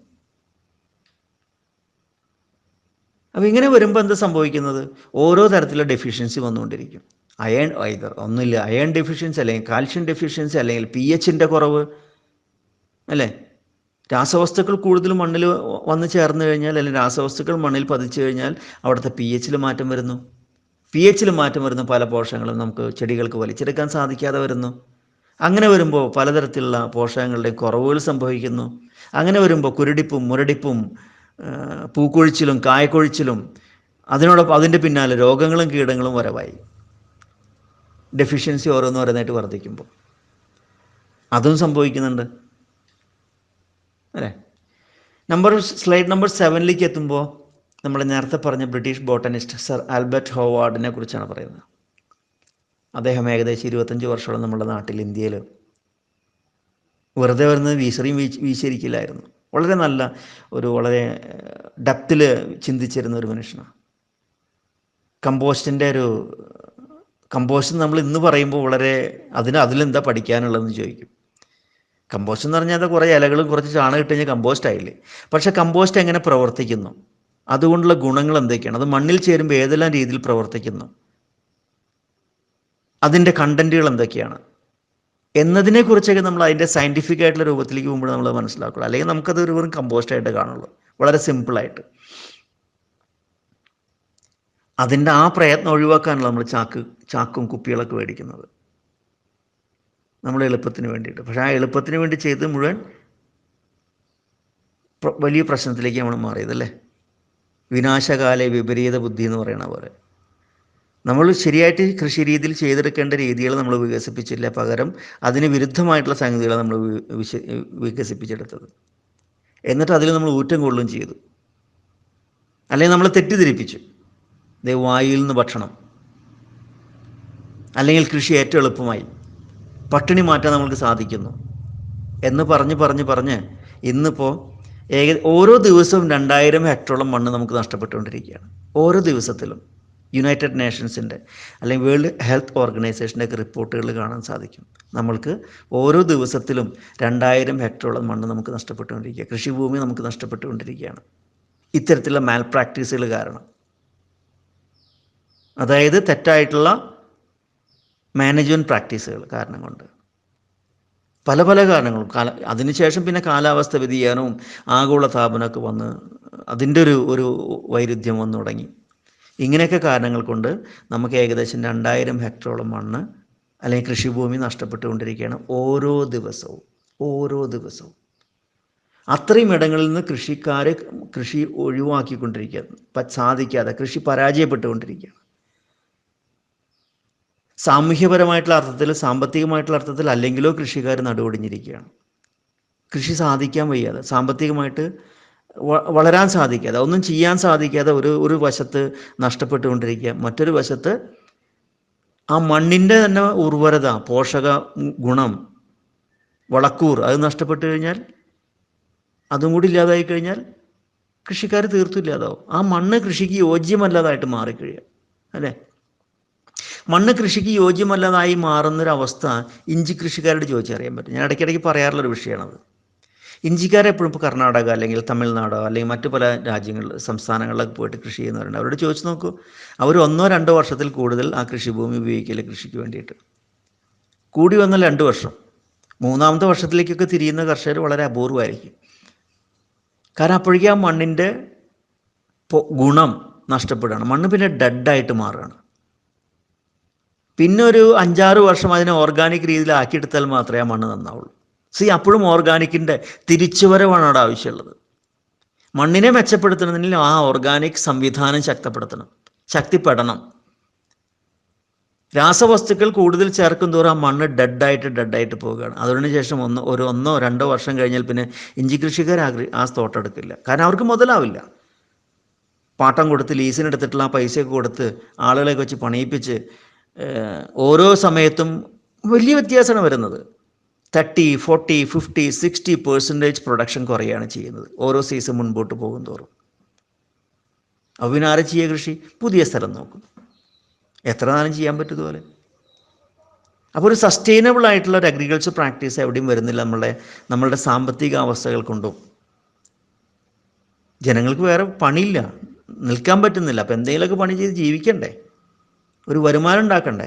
അപ്പോൾ ഇങ്ങനെ വരുമ്പോൾ എന്താ സംഭവിക്കുന്നത്? ഓരോ തരത്തിലുള്ള ഡെഫിഷ്യൻസി വന്നുകൊണ്ടിരിക്കും. അയൺ ഒന്നുമില്ല, അയൺ ഡെഫിഷ്യൻസി, അല്ലെങ്കിൽ കാൽഷ്യം ഡെഫിഷ്യൻസി, അല്ലെങ്കിൽ pHൻ്റെ കുറവ്, അല്ലേ? രാസവസ്തുക്കൾ കൂടുതൽ മണ്ണിൽ വന്ന് ചേർന്ന് കഴിഞ്ഞാൽ, അല്ലെങ്കിൽ രാസവസ്തുക്കൾ മണ്ണിൽ പതിച്ചു കഴിഞ്ഞാൽ അവിടുത്തെ pHൽ മാറ്റം വരുന്നു. pHൽ മാറ്റം വരുന്ന പല പോഷകങ്ങളും നമുക്ക് ചെടികൾക്ക് വലിച്ചെടുക്കാൻ സാധിക്കാതെ വരുന്നു. അങ്ങനെ വരുമ്പോൾ പലതരത്തിലുള്ള പോഷകങ്ങളുടെ കുറവുകൾ സംഭവിക്കുന്നു. അങ്ങനെ വരുമ്പോൾ കുരുടിപ്പും മുരടിപ്പും പൂക്കൊഴിച്ചിലും കായക്കൊഴിച്ചിലും, അതിനോടൊപ്പം അതിൻ്റെ പിന്നാലെ രോഗങ്ങളും കീടങ്ങളും വരവായി. ഡെഫിഷ്യൻസി ഓരോന്നായിട്ട് വർദ്ധിക്കുമ്പോൾ അതും സംഭവിക്കുന്നുണ്ട്, അല്ലേ? സ്ലൈഡ് നമ്പർ 7 എത്തുമ്പോൾ നമ്മൾ നേരത്തെ പറഞ്ഞ ബ്രിട്ടീഷ് ബോട്ടണിസ്റ്റ് സർ ആൽബർട്ട് ഹോവാർഡിനെ കുറിച്ചാണ് പറയുന്നത്. അദ്ദേഹം ഏകദേശം 25 വർഷത്തോളം നമ്മുടെ നാട്ടിൽ, ഇന്ത്യയിൽ വെറുതെ വരുന്നത് വീശിയിരിക്കില്ലായിരുന്നു. വളരെ നല്ല വളരെ ഡെപ്തിൽ ചിന്തിച്ചിരുന്ന ഒരു മനുഷ്യനാണ്. കമ്പോസ്റ്റ് നമ്മൾ ഇന്ന് പറയുമ്പോൾ വളരെ അതിലെന്താ പഠിക്കാനുള്ളതെന്ന് ചോദിക്കും. കമ്പോസ്റ്റ് എന്ന് പറഞ്ഞാൽ അത് കുറേ ഇലകളും കുറച്ച് ചാണകം ഇട്ട് കഴിഞ്ഞാൽ കമ്പോസ്റ്റ് ആയില്ലേ. പക്ഷേ കമ്പോസ്റ്റ് എങ്ങനെ പ്രവർത്തിക്കുന്നു, അതുകൊണ്ടുള്ള ഗുണങ്ങൾ എന്തൊക്കെയാണ്, അത് മണ്ണിൽ ചേരുമ്പോൾ ഏതെല്ലാം രീതിയിൽ പ്രവർത്തിക്കുന്നു, അതിൻ്റെ കണ്ടൻറ്റുകൾ എന്തൊക്കെയാണ്, എന്നതിനെക്കുറിച്ചൊക്കെ നമ്മൾ അതിൻ്റെ സയൻറ്റിഫിക് ആയിട്ടുള്ള രൂപത്തിലേക്ക് പോകുമ്പോൾ നമ്മൾ മനസ്സിലാക്കുള്ളൂ. അല്ലെങ്കിൽ നമുക്കത് ഒരു വെറും കമ്പോസ്റ്റായിട്ട് കാണുള്ളൂ, വളരെ സിമ്പിളായിട്ട്. അതിൻ്റെ ആ പ്രയത്നം ഒഴിവാക്കാനുള്ള നമ്മൾ ചാക്കും കുപ്പികളൊക്കെ മേടിക്കുന്നത്, നമ്മൾ എളുപ്പത്തിന് വേണ്ടിയിട്ട്. പക്ഷേ ആ എളുപ്പത്തിന് വേണ്ടി ചെയ്ത് മുഴുവൻ വലിയ പ്രശ്നത്തിലേക്ക് നമ്മൾ മാറിയതല്ലേ. വിനാശകാല വിപരീത ബുദ്ധി എന്ന് പറയുന്ന പോലെ നമ്മൾ ശരിയായിട്ട് കൃഷി രീതിയിൽ ചെയ്തെടുക്കേണ്ട രീതികൾ നമ്മൾ വികസിപ്പിച്ചില്ല, പകരം അതിന് വിരുദ്ധമായിട്ടുള്ള സംഗതികൾ നമ്മൾ വികസിപ്പിച്ചെടുത്തത്. എന്നിട്ട് അതിൽ നമ്മൾ ഊറ്റം കൊള്ളുകയും ചെയ്തു, അല്ലെങ്കിൽ നമ്മൾ തെറ്റിദ്ധരിപ്പിച്ചു. വായുവിൽ നിന്ന് ഭക്ഷണം, അല്ലെങ്കിൽ കൃഷി ഏറ്റവും എളുപ്പമായി, പട്ടിണി മാറ്റാൻ നമുക്ക് സാധിക്കുന്നു എന്ന് പറഞ്ഞ് ഇന്നിപ്പോൾ ഓരോ ദിവസവും 2000 ഹെക്ടറോളം മണ്ണ് നമുക്ക് നഷ്ടപ്പെട്ടുകൊണ്ടിരിക്കുകയാണ്. ഓരോ ദിവസത്തിലും യുണൈറ്റഡ് നേഷൻസിൻ്റെ അല്ലെങ്കിൽ വേൾഡ് ഹെൽത്ത് ഓർഗനൈസേഷൻ്റെ ഒക്കെ റിപ്പോർട്ടുകൾ കാണാൻ സാധിക്കും. നമ്മൾക്ക് ഓരോ ദിവസത്തിലും 2000 ഹെക്ടറോളം മണ്ണ് നമുക്ക് നഷ്ടപ്പെട്ടുകൊണ്ടിരിക്കുക, കൃഷിഭൂമി നമുക്ക് നഷ്ടപ്പെട്ടുകൊണ്ടിരിക്കുകയാണ് ഇത്തരത്തിലുള്ള മാൽ പ്രാക്ടീസുകൾ കാരണം. അതായത് തെറ്റായിട്ടുള്ള മാനേജ്മെൻറ്റ് പ്രാക്ടീസുകൾ കാരണം കൊണ്ട്, പല കാരണങ്ങളും. അതിനുശേഷം പിന്നെ കാലാവസ്ഥ വ്യതിയാനവും ആഗോളതാപനമൊക്കെ വന്ന് അതിൻ്റെ ഒരു വൈരുദ്ധ്യം വന്നു തുടങ്ങി. ഇങ്ങനെയൊക്കെ കാരണങ്ങൾ കൊണ്ട് നമുക്ക് ഏകദേശം 2000 ഹെക്ടറോളം മണ്ണ് അല്ലെങ്കിൽ കൃഷിഭൂമി നഷ്ടപ്പെട്ടുകൊണ്ടിരിക്കുകയാണ് ഓരോ ദിവസവും. അത്രയും ഇടങ്ങളിൽ നിന്ന് കൃഷിക്കാർ കൃഷി ഒഴിവാക്കിക്കൊണ്ടിരിക്കുക, സാധിക്കാതെ കൃഷി പരാജയപ്പെട്ടുകൊണ്ടിരിക്കുകയാണ്. സാമൂഹ്യപരമായിട്ടുള്ള അർത്ഥത്തിൽ, സാമ്പത്തികമായിട്ടുള്ള അർത്ഥത്തിൽ അല്ലെങ്കിലോ കൃഷിക്കാർ നടുവൊടിഞ്ഞിരിക്കുകയാണ്. കൃഷി സാധിക്കാൻ വയ്യാതെ, സാമ്പത്തികമായിട്ട് വളരാൻ സാധിക്കാതെ, ഒന്നും ചെയ്യാൻ സാധിക്കാതെ ഒരു വശത്ത് നഷ്ടപ്പെട്ടുകൊണ്ടിരിക്കുക, മറ്റൊരു വശത്ത് ആ മണ്ണിൻ്റെ തന്നെ ഉർവരത, പോഷക ഗുണം, വളക്കൂർ അത് നഷ്ടപ്പെട്ടു കഴിഞ്ഞാൽ, അതും കൂടി ഇല്ലാതായി കഴിഞ്ഞാൽ കൃഷിക്കാർ തീർത്തും ഇല്ലാതാവും. ആ മണ്ണ് കൃഷിക്ക് യോജ്യമല്ലാതായിട്ട് മാറിക്കഴിയുക അല്ലേ. മണ്ണ് കൃഷിക്ക് യോജ്യമല്ലാതായി മാറുന്നൊരവസ്ഥ ഇഞ്ചി കൃഷിക്കാരോട് ചോദിച്ചറിയാൻ പറ്റും. ഞാൻ ഇടയ്ക്കിടയ്ക്ക് പറയാറുള്ളൊരു വിഷയമാണത്. ഇഞ്ചിക്കാരെപ്പോഴും ഇപ്പോൾ കർണാടക അല്ലെങ്കിൽ തമിഴ്നാടോ അല്ലെങ്കിൽ മറ്റു പല സംസ്ഥാനങ്ങളിലൊക്കെ പോയിട്ട് കൃഷി ചെയ്യുന്നവരുണ്ട്. അവരോട് ചോദിച്ചു നോക്കൂ, അവർ 1-2 വർഷത്തിൽ കൂടുതൽ ആ കൃഷിഭൂമി ഉപയോഗിക്കില്ല കൃഷിക്ക് വേണ്ടിയിട്ട്. കൂടി വന്നാൽ 2 വർഷം, 3-ാമത്തെ വർഷത്തിലേക്കൊക്കെ തിരിയുന്ന കർഷകർ വളരെ അപൂർവമായിരിക്കും. കാരണം അപ്പോഴേക്കും ആ മണ്ണിൻ്റെ ഗുണം നഷ്ടപ്പെടുകയാണ്, മണ്ണ് പിന്നെ ഡെഡായിട്ട് മാറുകയാണ്. പിന്നെ ഒരു 5-6 വർഷം അതിനെ ഓർഗാനിക് രീതിയിൽ ആക്കിയെടുത്താൽ മാത്രമേ ആ മണ്ണ് നന്നാവുള്ളൂ. അപ്പോഴും ഓർഗാനിക്കിൻ്റെ തിരിച്ചുവരവാണ് അവിടെ ആവശ്യമുള്ളത്. മണ്ണിനെ മെച്ചപ്പെടുത്തണമെങ്കിൽ ആ ഓർഗാനിക് സംവിധാനം ശക്തിപ്പെടണം. രാസവസ്തുക്കൾ കൂടുതൽ ചേർക്കും തോറും ആ മണ്ണ് ഡെഡായിട്ട് പോവുകയാണ്. അതിനുശേഷം 1-2 വർഷം കഴിഞ്ഞാൽ പിന്നെ ഇഞ്ചി കൃഷിക്കാർ ആ തോട്ടെടുക്കില്ല. കാരണം അവർക്ക് മുതലാവില്ല. പാട്ടം കൊടുത്ത് ലീസിനെടുത്തിട്ടുള്ള ആ പൈസയൊക്കെ കൊടുത്ത് ആളുകളെയൊക്കെ വെച്ച് പണിയിപ്പിച്ച് ഓരോ സമയത്തും വലിയ വ്യത്യാസമാണ് വരുന്നത്. 30, 40, 50, 60% പ്രൊഡക്ഷൻ കുറയാണ് ചെയ്യുന്നത് ഓരോ സീസൺ മുൻപോട്ട് പോകും തോറും. അപ്പോൾ പിന്നെ ആരെ ചെയ്യുക കൃഷി? പുതിയ സ്ഥലം നോക്കും, എത്ര നാളും ചെയ്യാൻ പറ്റുന്നതുപോലെ. അപ്പോൾ ഒരു സസ്റ്റൈനബിൾ ആയിട്ടുള്ള ഒരു അഗ്രികൾച്ചർ പ്രാക്ടീസ് എവിടെയും വരുന്നില്ല നമ്മളുടെ സാമ്പത്തിക അവസ്ഥകൾ കൊണ്ടും. ജനങ്ങൾക്ക് വേറെ പണിയില്ല, നിൽക്കാൻ പറ്റുന്നില്ല. അപ്പോൾ എന്തെങ്കിലുമൊക്കെ പണി ചെയ്ത് ജീവിക്കണ്ടേ, ഒരു വരുമാനം ഉണ്ടാക്കണ്ടേ,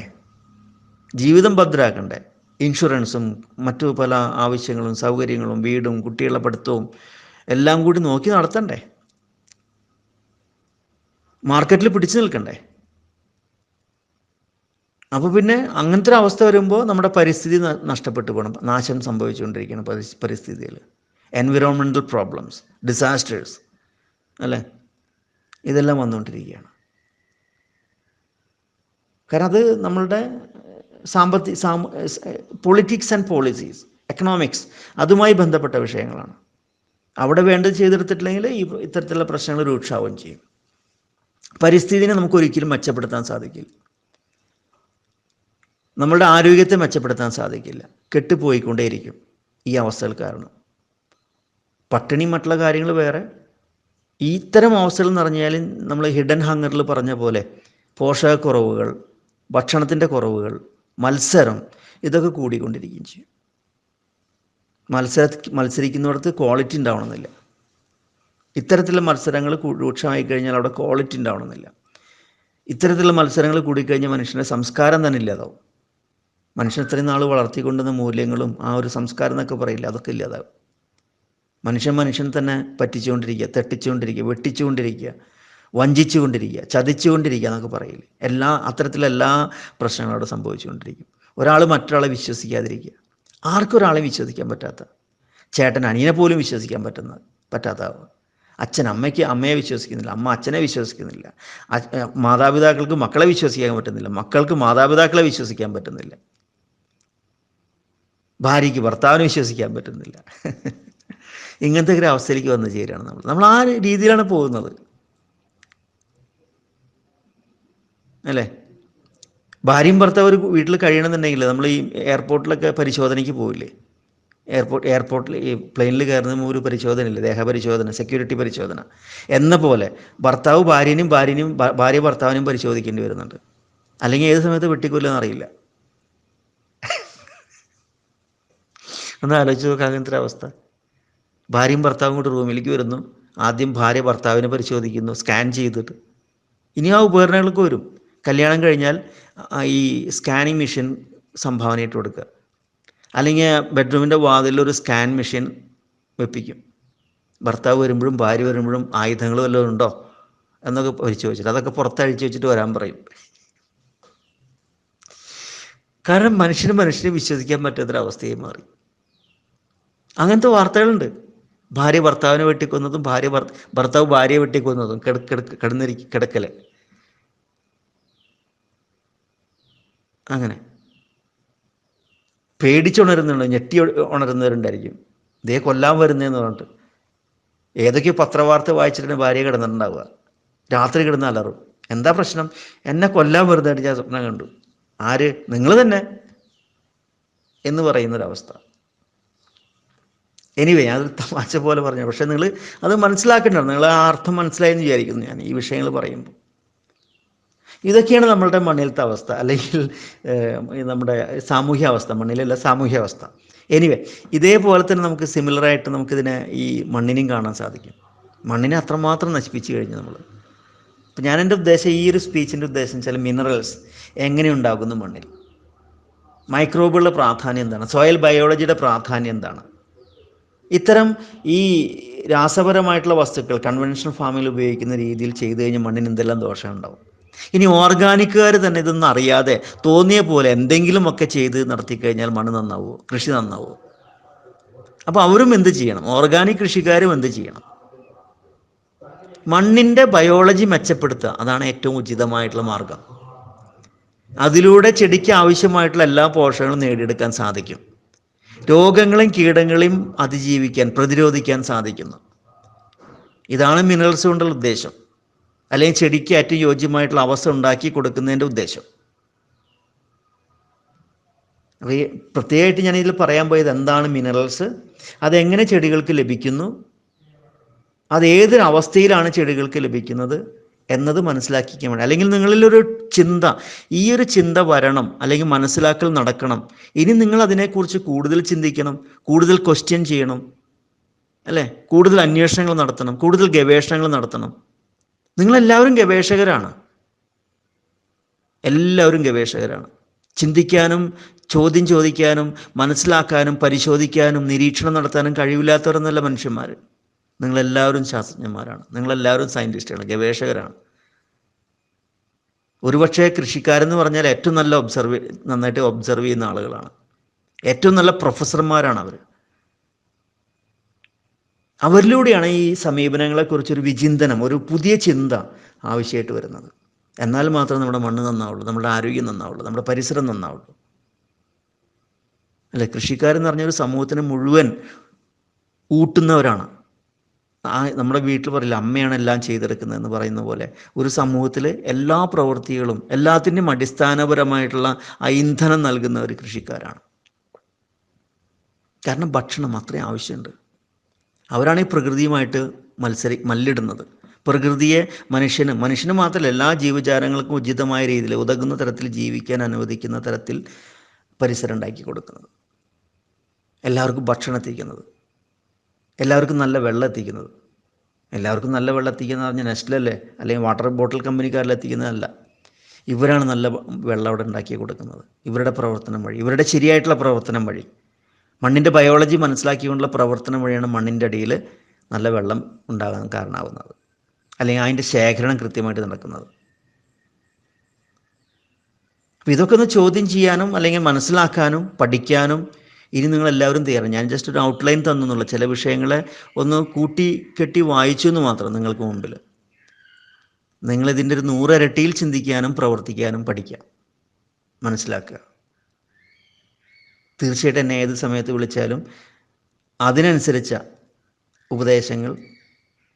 ജീവിതം ഭദ്രമാക്കണ്ടേ. ഇൻഷുറൻസും മറ്റു പല ആവശ്യങ്ങളും സൗകര്യങ്ങളും വീടും കുട്ടികളുടെ പഠിത്തവും എല്ലാം കൂടി നോക്കി നടത്തണ്ടേ, മാർക്കറ്റിൽ പിടിച്ചു നിൽക്കണ്ടേ. അപ്പോൾ പിന്നെ അങ്ങനത്തെ ഒരു അവസ്ഥ വരുമ്പോൾ നമ്മുടെ പരിസ്ഥിതി നഷ്ടപ്പെട്ടു പോകണം, നാശം സംഭവിച്ചുകൊണ്ടിരിക്കണം പരിസ്ഥിതിയിൽ. എൻവിറോൺമെൻറ്റൽ പ്രോബ്ലംസ്, ഡിസാസ്റ്റേഴ്സ് അല്ലേ, ഇതെല്ലാം വന്നുകൊണ്ടിരിക്കുകയാണ്. കാരണം അത് നമ്മളുടെ പൊളിറ്റിക്സ് ആൻഡ് പോളിസീസ്, എക്കണോമിക്സ് അതുമായി ബന്ധപ്പെട്ട വിഷയങ്ങളാണ്. അവിടെ വേണ്ടത് ചെയ്തെടുത്തിട്ടില്ലെങ്കിൽ ഇത്തരത്തിലുള്ള പ്രശ്നങ്ങൾ രൂക്ഷമാവുകയും ചെയ്യും. പരിസ്ഥിതിനെ നമുക്കൊരിക്കലും മെച്ചപ്പെടുത്താൻ സാധിക്കില്ല, നമ്മളുടെ ആരോഗ്യത്തെ മെച്ചപ്പെടുത്താൻ സാധിക്കില്ല, കെട്ടുപോയിക്കൊണ്ടേയിരിക്കും ഈ അവസ്ഥകൾ കാരണം. പട്ടിണി മറ്റുള്ള കാര്യങ്ങൾ വേറെ, ഇത്തരം അവസ്ഥകൾ എന്ന് പറഞ്ഞാൽ നമ്മൾ ഹിഡൻ ഹങ്ങറിൽ പറഞ്ഞ പോലെ പോഷകക്കുറവുകൾ, ഭക്ഷണത്തിൻ്റെ കുറവുകൾ, മത്സരം, ഇതൊക്കെ കൂടിക്കൊണ്ടിരിക്കുകയും ചെയ്യും. മത്സരിക്കുന്നിടത്ത് ക്വാളിറ്റി ഉണ്ടാവണമെന്നില്ല. ഇത്തരത്തിലുള്ള മത്സരങ്ങൾ രൂക്ഷമായി കഴിഞ്ഞാൽ അവിടെ ക്വാളിറ്റി ഉണ്ടാവണമെന്നില്ല. ഇത്തരത്തിലുള്ള മത്സരങ്ങൾ കൂടിക്കഴിഞ്ഞാൽ മനുഷ്യൻ്റെ സംസ്കാരം തന്നെ ഇല്ലാതാവും. മനുഷ്യൻ ഇത്രയും നാൾ വളർത്തിക്കൊണ്ടുവന്ന മൂല്യങ്ങളും ആ ഒരു സംസ്കാരം എന്നൊക്കെ പറയില്ല, അതൊക്കെ ഇല്ലാതാവും. മനുഷ്യൻ തന്നെ പറ്റിച്ചുകൊണ്ടിരിക്കുക, തെറ്റിച്ചുകൊണ്ടിരിക്കുക, വെട്ടിച്ചുകൊണ്ടിരിക്കുക, വഞ്ചിച്ചുകൊണ്ടിരിക്കുക, ചതിച്ചുകൊണ്ടിരിക്കുക എന്നൊക്കെ പറയില്ലേ. അത്തരത്തിലെല്ലാ പ്രശ്നങ്ങളും അവിടെ സംഭവിച്ചുകൊണ്ടിരിക്കും. ഒരാൾ മറ്റൊരാളെ വിശ്വസിക്കാതിരിക്കുക. ആർക്കും ഒരാളെ വിശ്വസിക്കാൻ പറ്റാത്ത, ചേട്ടൻ അനിയനെ പോലും വിശ്വസിക്കാൻ പറ്റാത്ത, അച്ഛൻ അമ്മയെ വിശ്വസിക്കുന്നില്ല, അമ്മ അച്ഛനെ വിശ്വസിക്കുന്നില്ല, മാതാപിതാക്കൾക്ക് മക്കളെ വിശ്വസിക്കാൻ പറ്റുന്നില്ല, മക്കൾക്ക് മാതാപിതാക്കളെ വിശ്വസിക്കാൻ പറ്റുന്നില്ല, ഭാര്യയ്ക്ക് ഭർത്താവിനെ വിശ്വസിക്കാൻ പറ്റുന്നില്ല. ഇങ്ങനത്തെ ഒരു അവസ്ഥയിലേക്ക് വന്നു ചേരുകയാണ് നമ്മൾ ആ രീതിയിലാണ് പോകുന്നത്, അല്ലേ? ഭാര്യയും ഭർത്താവ് ഒരു വീട്ടിൽ കഴിയണമെന്നുണ്ടെങ്കിൽ നമ്മൾ ഈ എയർപോർട്ടിലൊക്കെ പരിശോധനയ്ക്ക് പോവില്ലേ? എയർപോർട്ടിൽ ഈ പ്ലെയിനിൽ കയറുന്ന ഒരു പരിശോധനയില്ലേ, ദേഹപരിശോധന, സെക്യൂരിറ്റി പരിശോധന എന്ന പോലെ ഭർത്താവ് ഭാര്യനെയും ഭാര്യ ഭർത്താവിനെയും പരിശോധിക്കേണ്ടി വരുന്നുണ്ട്. അല്ലെങ്കിൽ ഏത് സമയത്ത് വെട്ടിക്കൊല്ലുമെന്ന് അറിയില്ല. ഒന്ന് ആലോചിച്ച് നോക്കുക അങ്ങനത്തെ ഒരു അവസ്ഥ. ഭാര്യയും ഭർത്താവും കൂടി റൂമിലേക്ക് വരുന്നു, ആദ്യം ഭാര്യ ഭർത്താവിനെ പരിശോധിക്കുന്നു, സ്കാൻ ചെയ്തിട്ട്. ഇനി ആ ഉപകരണങ്ങൾക്ക് വരും. കല്യാണം കഴിഞ്ഞാൽ ഈ സ്കാനിങ് മെഷീൻ സംഭാവനയായിട്ട് കൊടുക്കുക, അല്ലെങ്കിൽ ബെഡ്റൂമിൻ്റെ വാതിലൊരു സ്കാൻ മെഷീൻ വെപ്പിക്കും. ഭർത്താവ് വരുമ്പോഴും ഭാര്യ വരുമ്പോഴും ആയുധങ്ങൾ വല്ലതും ഉണ്ടോ എന്നൊക്കെ പരിശോധിച്ചിട്ട് അതൊക്കെ പുറത്തഴിച്ച് വെച്ചിട്ട് വരാൻ പറയും. കാരണം മനുഷ്യനെ വിശ്വസിക്കാൻ പറ്റാത്തൊരവസ്ഥയായി മാറി. അങ്ങനത്തെ വാർത്തകളുണ്ട്. ഭാര്യ ഭർത്താവിനെ വെട്ടിക്കൊന്നതും ഭർത്താവ് ഭാര്യയെ വെട്ടിക്കൊന്നതും കിടക്കല്. അങ്ങനെ പേടിച്ചുണരുന്നുണ്ട്, ഞെട്ടി ഉണരുന്നവരുണ്ടായിരിക്കും, ഇതേ കൊല്ലാൻ വരുന്നതെന്ന് പറഞ്ഞിട്ട്. ഏതൊക്കെയോ പത്രവാർത്ത വായിച്ചിട്ടാണ് ഭാര്യ കിടന്നിട്ടുണ്ടാവുക, രാത്രി കിടന്ന് അലറും. എന്താ പ്രശ്നം? എന്നെ കൊല്ലാൻ വരുന്നതായിട്ട് ഞാൻ സ്വപ്നം കണ്ടു. ആര്? നിങ്ങൾ തന്നെ എന്ന് പറയുന്നൊരവസ്ഥ. എനിവേ, അത് തമാശ പോലെ പറഞ്ഞു, പക്ഷേ നിങ്ങൾ അത് മനസ്സിലാക്കേണ്ടതാണ്. നിങ്ങൾ ആ അർത്ഥം മനസ്സിലായെന്ന് വിചാരിക്കുന്നു ഞാൻ ഈ വിഷയങ്ങൾ പറയുമ്പോൾ. ഇതൊക്കെയാണ് നമ്മളുടെ മണ്ണിലത്തെ അവസ്ഥ, അല്ലെങ്കിൽ നമ്മുടെ സാമൂഹ്യ അവസ്ഥ. മണ്ണിലല്ല, സാമൂഹ്യ അവസ്ഥ. എനിവേ, ഇതേപോലെ തന്നെ നമുക്ക് സിമിലറായിട്ട് നമുക്കിതിനെ ഈ മണ്ണിനെയും കാണാൻ സാധിക്കും. മണ്ണിനെ അത്രമാത്രം നശിപ്പിച്ചു കഴിഞ്ഞു നമ്മൾ. ഇപ്പം എൻ്റെ ഉദ്ദേശം, ഈ ഒരു സ്പീച്ചിൻ്റെ ഉദ്ദേശം ചില മിനറൽസ് എങ്ങനെ ഉണ്ടാകുന്നു മണ്ണിൽ, മൈക്രോബുകളുടെ പ്രാധാന്യം എന്താണ്, സോയിൽ ബയോളജിയുടെ പ്രാധാന്യം എന്താണ്, ഇത്തരം ഈ രാസപരമായിട്ടുള്ള വസ്തുക്കൾ കൺവെൻഷണൽ ഫാമിൽ ഉപയോഗിക്കുന്ന രീതിയിൽ ചെയ്തു കഴിഞ്ഞാൽ മണ്ണിന് എന്തെല്ലാം ദോഷം ഉണ്ടാവും. ഇനി ഓർഗാനിക്കുകാർ തന്നെ ഇതൊന്നും അറിയാതെ തോന്നിയ പോലെ എന്തെങ്കിലുമൊക്കെ ചെയ്ത് നടത്തിക്കഴിഞ്ഞാൽ മണ്ണ് നന്നാവുമോ, കൃഷി നന്നാവുമോ? അപ്പോൾ അവരും എന്ത് ചെയ്യണം? ഓർഗാനിക് കൃഷിക്കാരും എന്ത് ചെയ്യണം? മണ്ണിൻ്റെ ബയോളജി മെച്ചപ്പെടുത്തുക, അതാണ് ഏറ്റവും ഉചിതമായിട്ടുള്ള മാർഗം. അതിലൂടെ ചെടിക്ക് ആവശ്യമായിട്ടുള്ള എല്ലാ പോഷകങ്ങളും നേടിയെടുക്കാൻ സാധിക്കും. രോഗങ്ങളെയും കീടങ്ങളെയും അതിജീവിക്കാൻ, പ്രതിരോധിക്കാൻ സാധിക്കുന്നു. ഇതാണ് മിനറൽസ് കൊണ്ടുള്ള ഉദ്ദേശം, അല്ലെങ്കിൽ ചെടിക്ക് ഏറ്റവും യോജ്യമായിട്ടുള്ള അവസ്ഥ ഉണ്ടാക്കി കൊടുക്കുന്നതിൻ്റെ ഉദ്ദേശം. അപ്പോൾ ഈ പ്രത്യേകമായിട്ട് ഞാനിതിൽ പറയാൻ പോയത് എന്താണ് മിനറൽസ്, അതെങ്ങനെ ചെടികൾക്ക് ലഭിക്കുന്നു, അതേതൊരു അവസ്ഥയിലാണ് ചെടികൾക്ക് ലഭിക്കുന്നത് എന്നത് മനസ്സിലാക്കിക്കാൻ വേണ്ടി. അല്ലെങ്കിൽ നിങ്ങളിലൊരു ചിന്ത, ഈ ഒരു ചിന്ത വരണം, അല്ലെങ്കിൽ മനസ്സിലാക്കൽ നടക്കണം. ഇനി നിങ്ങൾ അതിനെക്കുറിച്ച് കൂടുതൽ ചിന്തിക്കണം, കൂടുതൽ ക്വസ്റ്റ്യൻ ചെയ്യണം, അല്ലേ? കൂടുതൽ അന്വേഷണങ്ങൾ നടത്തണം, കൂടുതൽ ഗവേഷണങ്ങൾ നടത്തണം. നിങ്ങളെല്ലാവരും ഗവേഷകരാണ്, എല്ലാവരും ഗവേഷകരാണ്. ചിന്തിക്കാനും ചോദ്യം ചോദിക്കാനും മനസ്സിലാക്കാനും പരിശോധിക്കാനും നിരീക്ഷണം നടത്താനും കഴിവില്ലാത്തവരെന്നല്ല മനുഷ്യന്മാർ. നിങ്ങളെല്ലാവരും ശാസ്ത്രജ്ഞന്മാരാണ്, നിങ്ങളെല്ലാവരും സയൻറ്റിസ്റ്റുകളാണ്, ഗവേഷകരാണ്. ഒരുപക്ഷെ കൃഷിക്കാരെന്ന് പറഞ്ഞാൽ ഏറ്റവും നല്ല നന്നായിട്ട് ഒബ്സർവ് ചെയ്യുന്ന ആളുകളാണ്, ഏറ്റവും നല്ല പ്രൊഫസർമാരാണ് അവർ. അവരിലൂടെയാണ് ഈ സമീപനങ്ങളെക്കുറിച്ചൊരു വിചിന്തനം, ഒരു പുതിയ ചിന്ത ആവശ്യമായിട്ട് വരുന്നത്. എന്നാൽ മാത്രമേ നമ്മുടെ മണ്ണ് നന്നാവുള്ളൂ, നമ്മുടെ ആരോഗ്യം നന്നാവുള്ളൂ, നമ്മുടെ പരിസരം നന്നാവുള്ളൂ, അല്ലെ? കൃഷിക്കാരെന്ന് പറഞ്ഞൊരു സമൂഹത്തിന് മുഴുവൻ ഊട്ടുന്നവരാണ്. നമ്മുടെ വീട്ടിൽ പറയില്ല, അമ്മയാണ് എല്ലാം ചെയ്തെടുക്കുന്നതെന്ന് പറയുന്ന പോലെ ഒരു സമൂഹത്തിൽ എല്ലാ പ്രവൃത്തികളും എല്ലാത്തിൻ്റെയും അടിസ്ഥാനപരമായിട്ടുള്ള ഇന്ധനം നൽകുന്നവർ കൃഷിക്കാരാണ്. കാരണം ഭക്ഷണം അത്രയും ആവശ്യമുണ്ട്. അവരാണ് ഈ പ്രകൃതിയുമായിട്ട് മല്ലിടുന്നത്. പ്രകൃതിയെ മനുഷ്യന് മാത്രമല്ല എല്ലാ ജീവജാലങ്ങൾക്കും ഉചിതമായ രീതിയിൽ ഉതകുന്ന തരത്തിൽ ജീവിക്കാൻ അനുവദിക്കുന്ന തരത്തിൽ പരിസരം ഉണ്ടാക്കി കൊടുക്കുന്നത്, എല്ലാവർക്കും ഭക്ഷണം എത്തിക്കുന്നത്, എല്ലാവർക്കും നല്ല വെള്ളം എത്തിക്കുന്നത്. എല്ലാവർക്കും നല്ല വെള്ളം എത്തിക്കുന്നത് പറഞ്ഞാൽ നെസ്റ്റിലല്ലേ അല്ലെങ്കിൽ വാട്ടർ ബോട്ടിൽ കമ്പനിക്കാരിൽ എത്തിക്കുന്നതല്ല. ഇവരാണ് നല്ല വെള്ളം അവിടെ ഉണ്ടാക്കി കൊടുക്കുന്നത്. ഇവരുടെ പ്രവർത്തനം വഴി, ഇവരുടെ ശരിയായിട്ടുള്ള പ്രവർത്തനം വഴി, മണ്ണിൻ്റെ ബയോളജി മനസ്സിലാക്കിക്കൊണ്ടുള്ള പ്രവർത്തനം വഴിയാണ് മണ്ണിൻ്റെ അടിയിൽ നല്ല വെള്ളം ഉണ്ടാകാൻ കാരണമാകുന്നത്, അല്ലെങ്കിൽ അതിൻ്റെ ശേഖരണം കൃത്യമായിട്ട് നടക്കുന്നത്. അപ്പോൾ ഇതൊക്കെ ഒന്ന് ചോദ്യം ചെയ്യാനും അല്ലെങ്കിൽ മനസ്സിലാക്കാനും പഠിക്കാനും ഇനി നിങ്ങളെല്ലാവരും തയ്യാറാണ്. ഞാൻ ജസ്റ്റ് ഒരു ഔട്ട്ലൈൻ തന്നെന്നുള്ള, ചില വിഷയങ്ങളെ ഒന്ന് കൂട്ടി കെട്ടി വായിച്ചു എന്ന് മാത്രം നിങ്ങൾക്ക് മുമ്പിൽ. നിങ്ങളിതിൻ്റെ ഒരു 100 ഇരട്ടിയിൽ ചിന്തിക്കാനും പ്രവർത്തിക്കാനും പഠിക്കാം, മനസ്സിലാക്കുക. തീർച്ചയായിട്ടും എന്നെ ഏത് സമയത്ത് വിളിച്ചാലും അതിനനുസരിച്ച ഉപദേശങ്ങൾ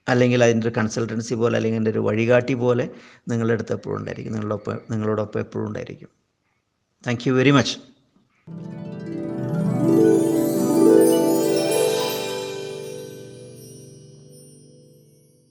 അല്ലെങ്കിൽ അതിൻ്റെ ഒരു കൺസൾട്ടൻസി പോലെ അല്ലെങ്കിൽ എൻ്റെ ഒരു വഴികാട്ടി പോലെ നിങ്ങളുടെ അടുത്ത് എപ്പോഴും ഉണ്ടായിരിക്കും, നിങ്ങളോടൊപ്പം എപ്പോഴും ഉണ്ടായിരിക്കും. Thank you very much.